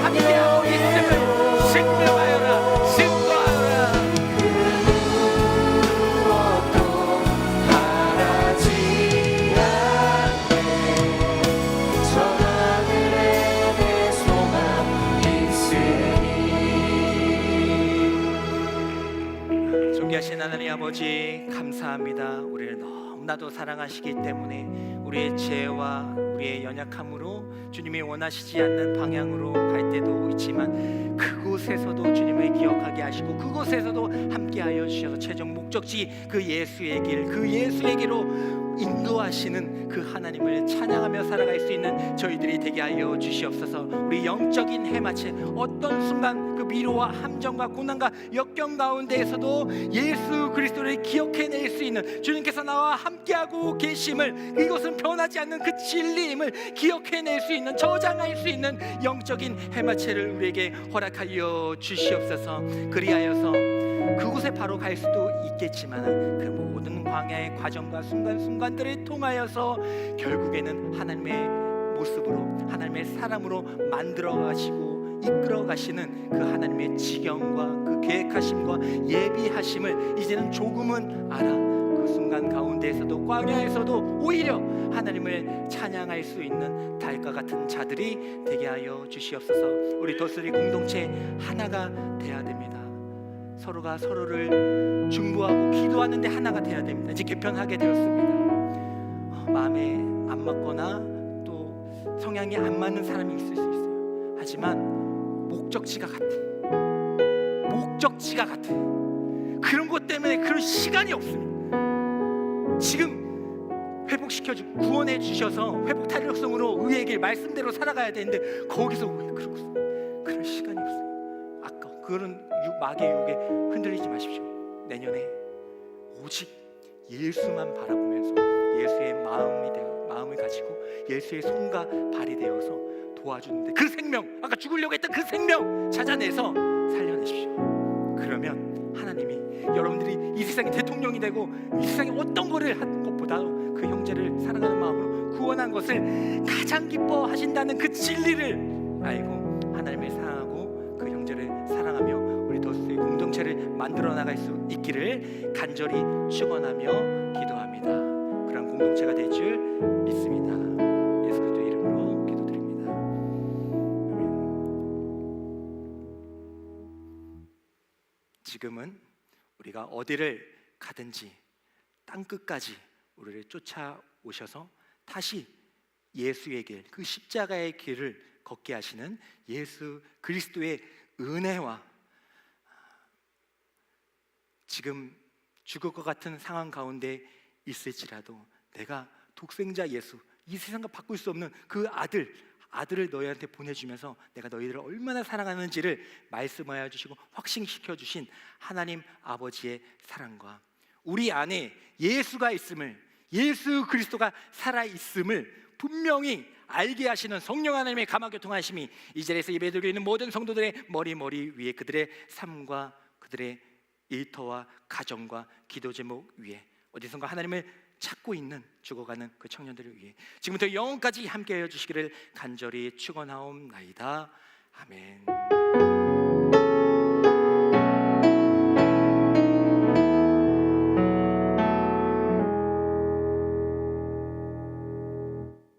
함께하고 있음을 증명하여라, 증거하여라. 무엇도 바라지 아버지 감사합니다. 우리를 너무나도 사랑하시기 때문에 우리의 죄와 우리의 연약함으로 주님이 원하시지 않는 방향으로 갈 때도 있지만 그곳에서도 주님을 기억하게 하시고 그곳에서도 함께하여 주셔서 최종 목적지 그 예수의 길, 그 예수의 길로 인도하시는 그 하나님을 찬양하며 살아갈 수 있는 저희들이 되게 하여 주시옵소서. 우리 영적인 해마체 어떤 순간 그 미로와 함정과 고난과 역경 가운데에서도 예수 그리스도를 기억해낼 수 있는 주님께서 나와 함께하고 계심을, 이것은 변하지 않는 그 진리임을 기억해낼 수 있는, 저장할 수 있는 영적인 해마체를 우리에게 허락하여 주시옵소서. 그리하여서 그곳에 바로 갈 수도 있겠지만 그 모든 광야의 과정과 순간순간들을 통하여서 결국에는 하나님의 모습으로, 하나님의 사람으로 만들어 가시고 이끌어 가시는 그 하나님의 지경과 그 계획하심과 예비하심을 이제는 조금은 알아 그 순간 가운데에서도 광야에서도 오히려 하나님을 찬양할 수 있는 달과 같은 자들이 되게 하여 주시옵소서. 우리 도스리 공동체 하나가 돼야 됩니다. 서로가 서로를 중보하고 기도하는데 하나가 돼야 됩니다. 이제 개편하게 되었습니다. 마음에 안 맞거나 또 성향이 안 맞는 사람이 있을 수 있어요. 하지만 목적지가 같아. 목적지가 같아. 그런 것 때문에 그런 시간이 없습니다. 지금 회복시켜주고 구원해 주셔서 회복 탄력성으로 의의 길 말씀대로 살아가야 되는데 거기서 왜 그러고 있어요? 그런 시간이 없어요. 아까워. 그런 마귀의 유혹에 흔들리지 마십시오. 내년에 오직 예수만 바라보면서 예수의 마음을 가지고 예수의 손과 발이 되어서 도와주는데 그 생명, 아까 죽으려고 했던 그 생명 찾아내서 살려내십시오. 그러면 하나님이 여러분들이 이 세상의 대통령이 되고 이 세상에 어떤 거를 한 것보다 그 형제를 사랑하는 마음으로 구원한 것을 가장 기뻐하신다는 그 진리를 알고 하나님을 사랑하고 그 형제를 사랑하며 우리 도스의 공동체를 만들어 나갈 수 있기를 간절히 축원하며 기도합니다. 그런 공동체가 될 줄 믿습니다. 예수 그리스도의 이름으로 기도드립니다. 아멘. 지금은 우리가 어디를 가든지 땅 끝까지 우리를 쫓아오셔서 다시 예수의 길, 그 십자가의 길을 걷게 하시는 예수 그리스도의 은혜와 지금 죽을 것 같은 상황 가운데 있을지라도 내가 독생자 예수, 이 세상과 바꿀 수 없는 그 아들을 너희한테 보내주면서 내가 너희들을 얼마나 사랑하는지를 말씀하여 주시고 확신시켜 주신 하나님 아버지의 사랑과 우리 안에 예수가 있음을, 예수 그리스도가 살아있음을 분명히 알게 하시는 성령 하나님의 감화교통하심이 이 자리에서 예배드리고 있는 모든 성도들의 머리 위에 그들의 삶과 그들의 일터와 가정과 기도 제목 위에 어디선가 하나님을 찾고 있는 죽어가는 그 청년들을 위해 지금부터 영원까지 함께하여 주시기를 간절히 축원하옵나이다. 아멘.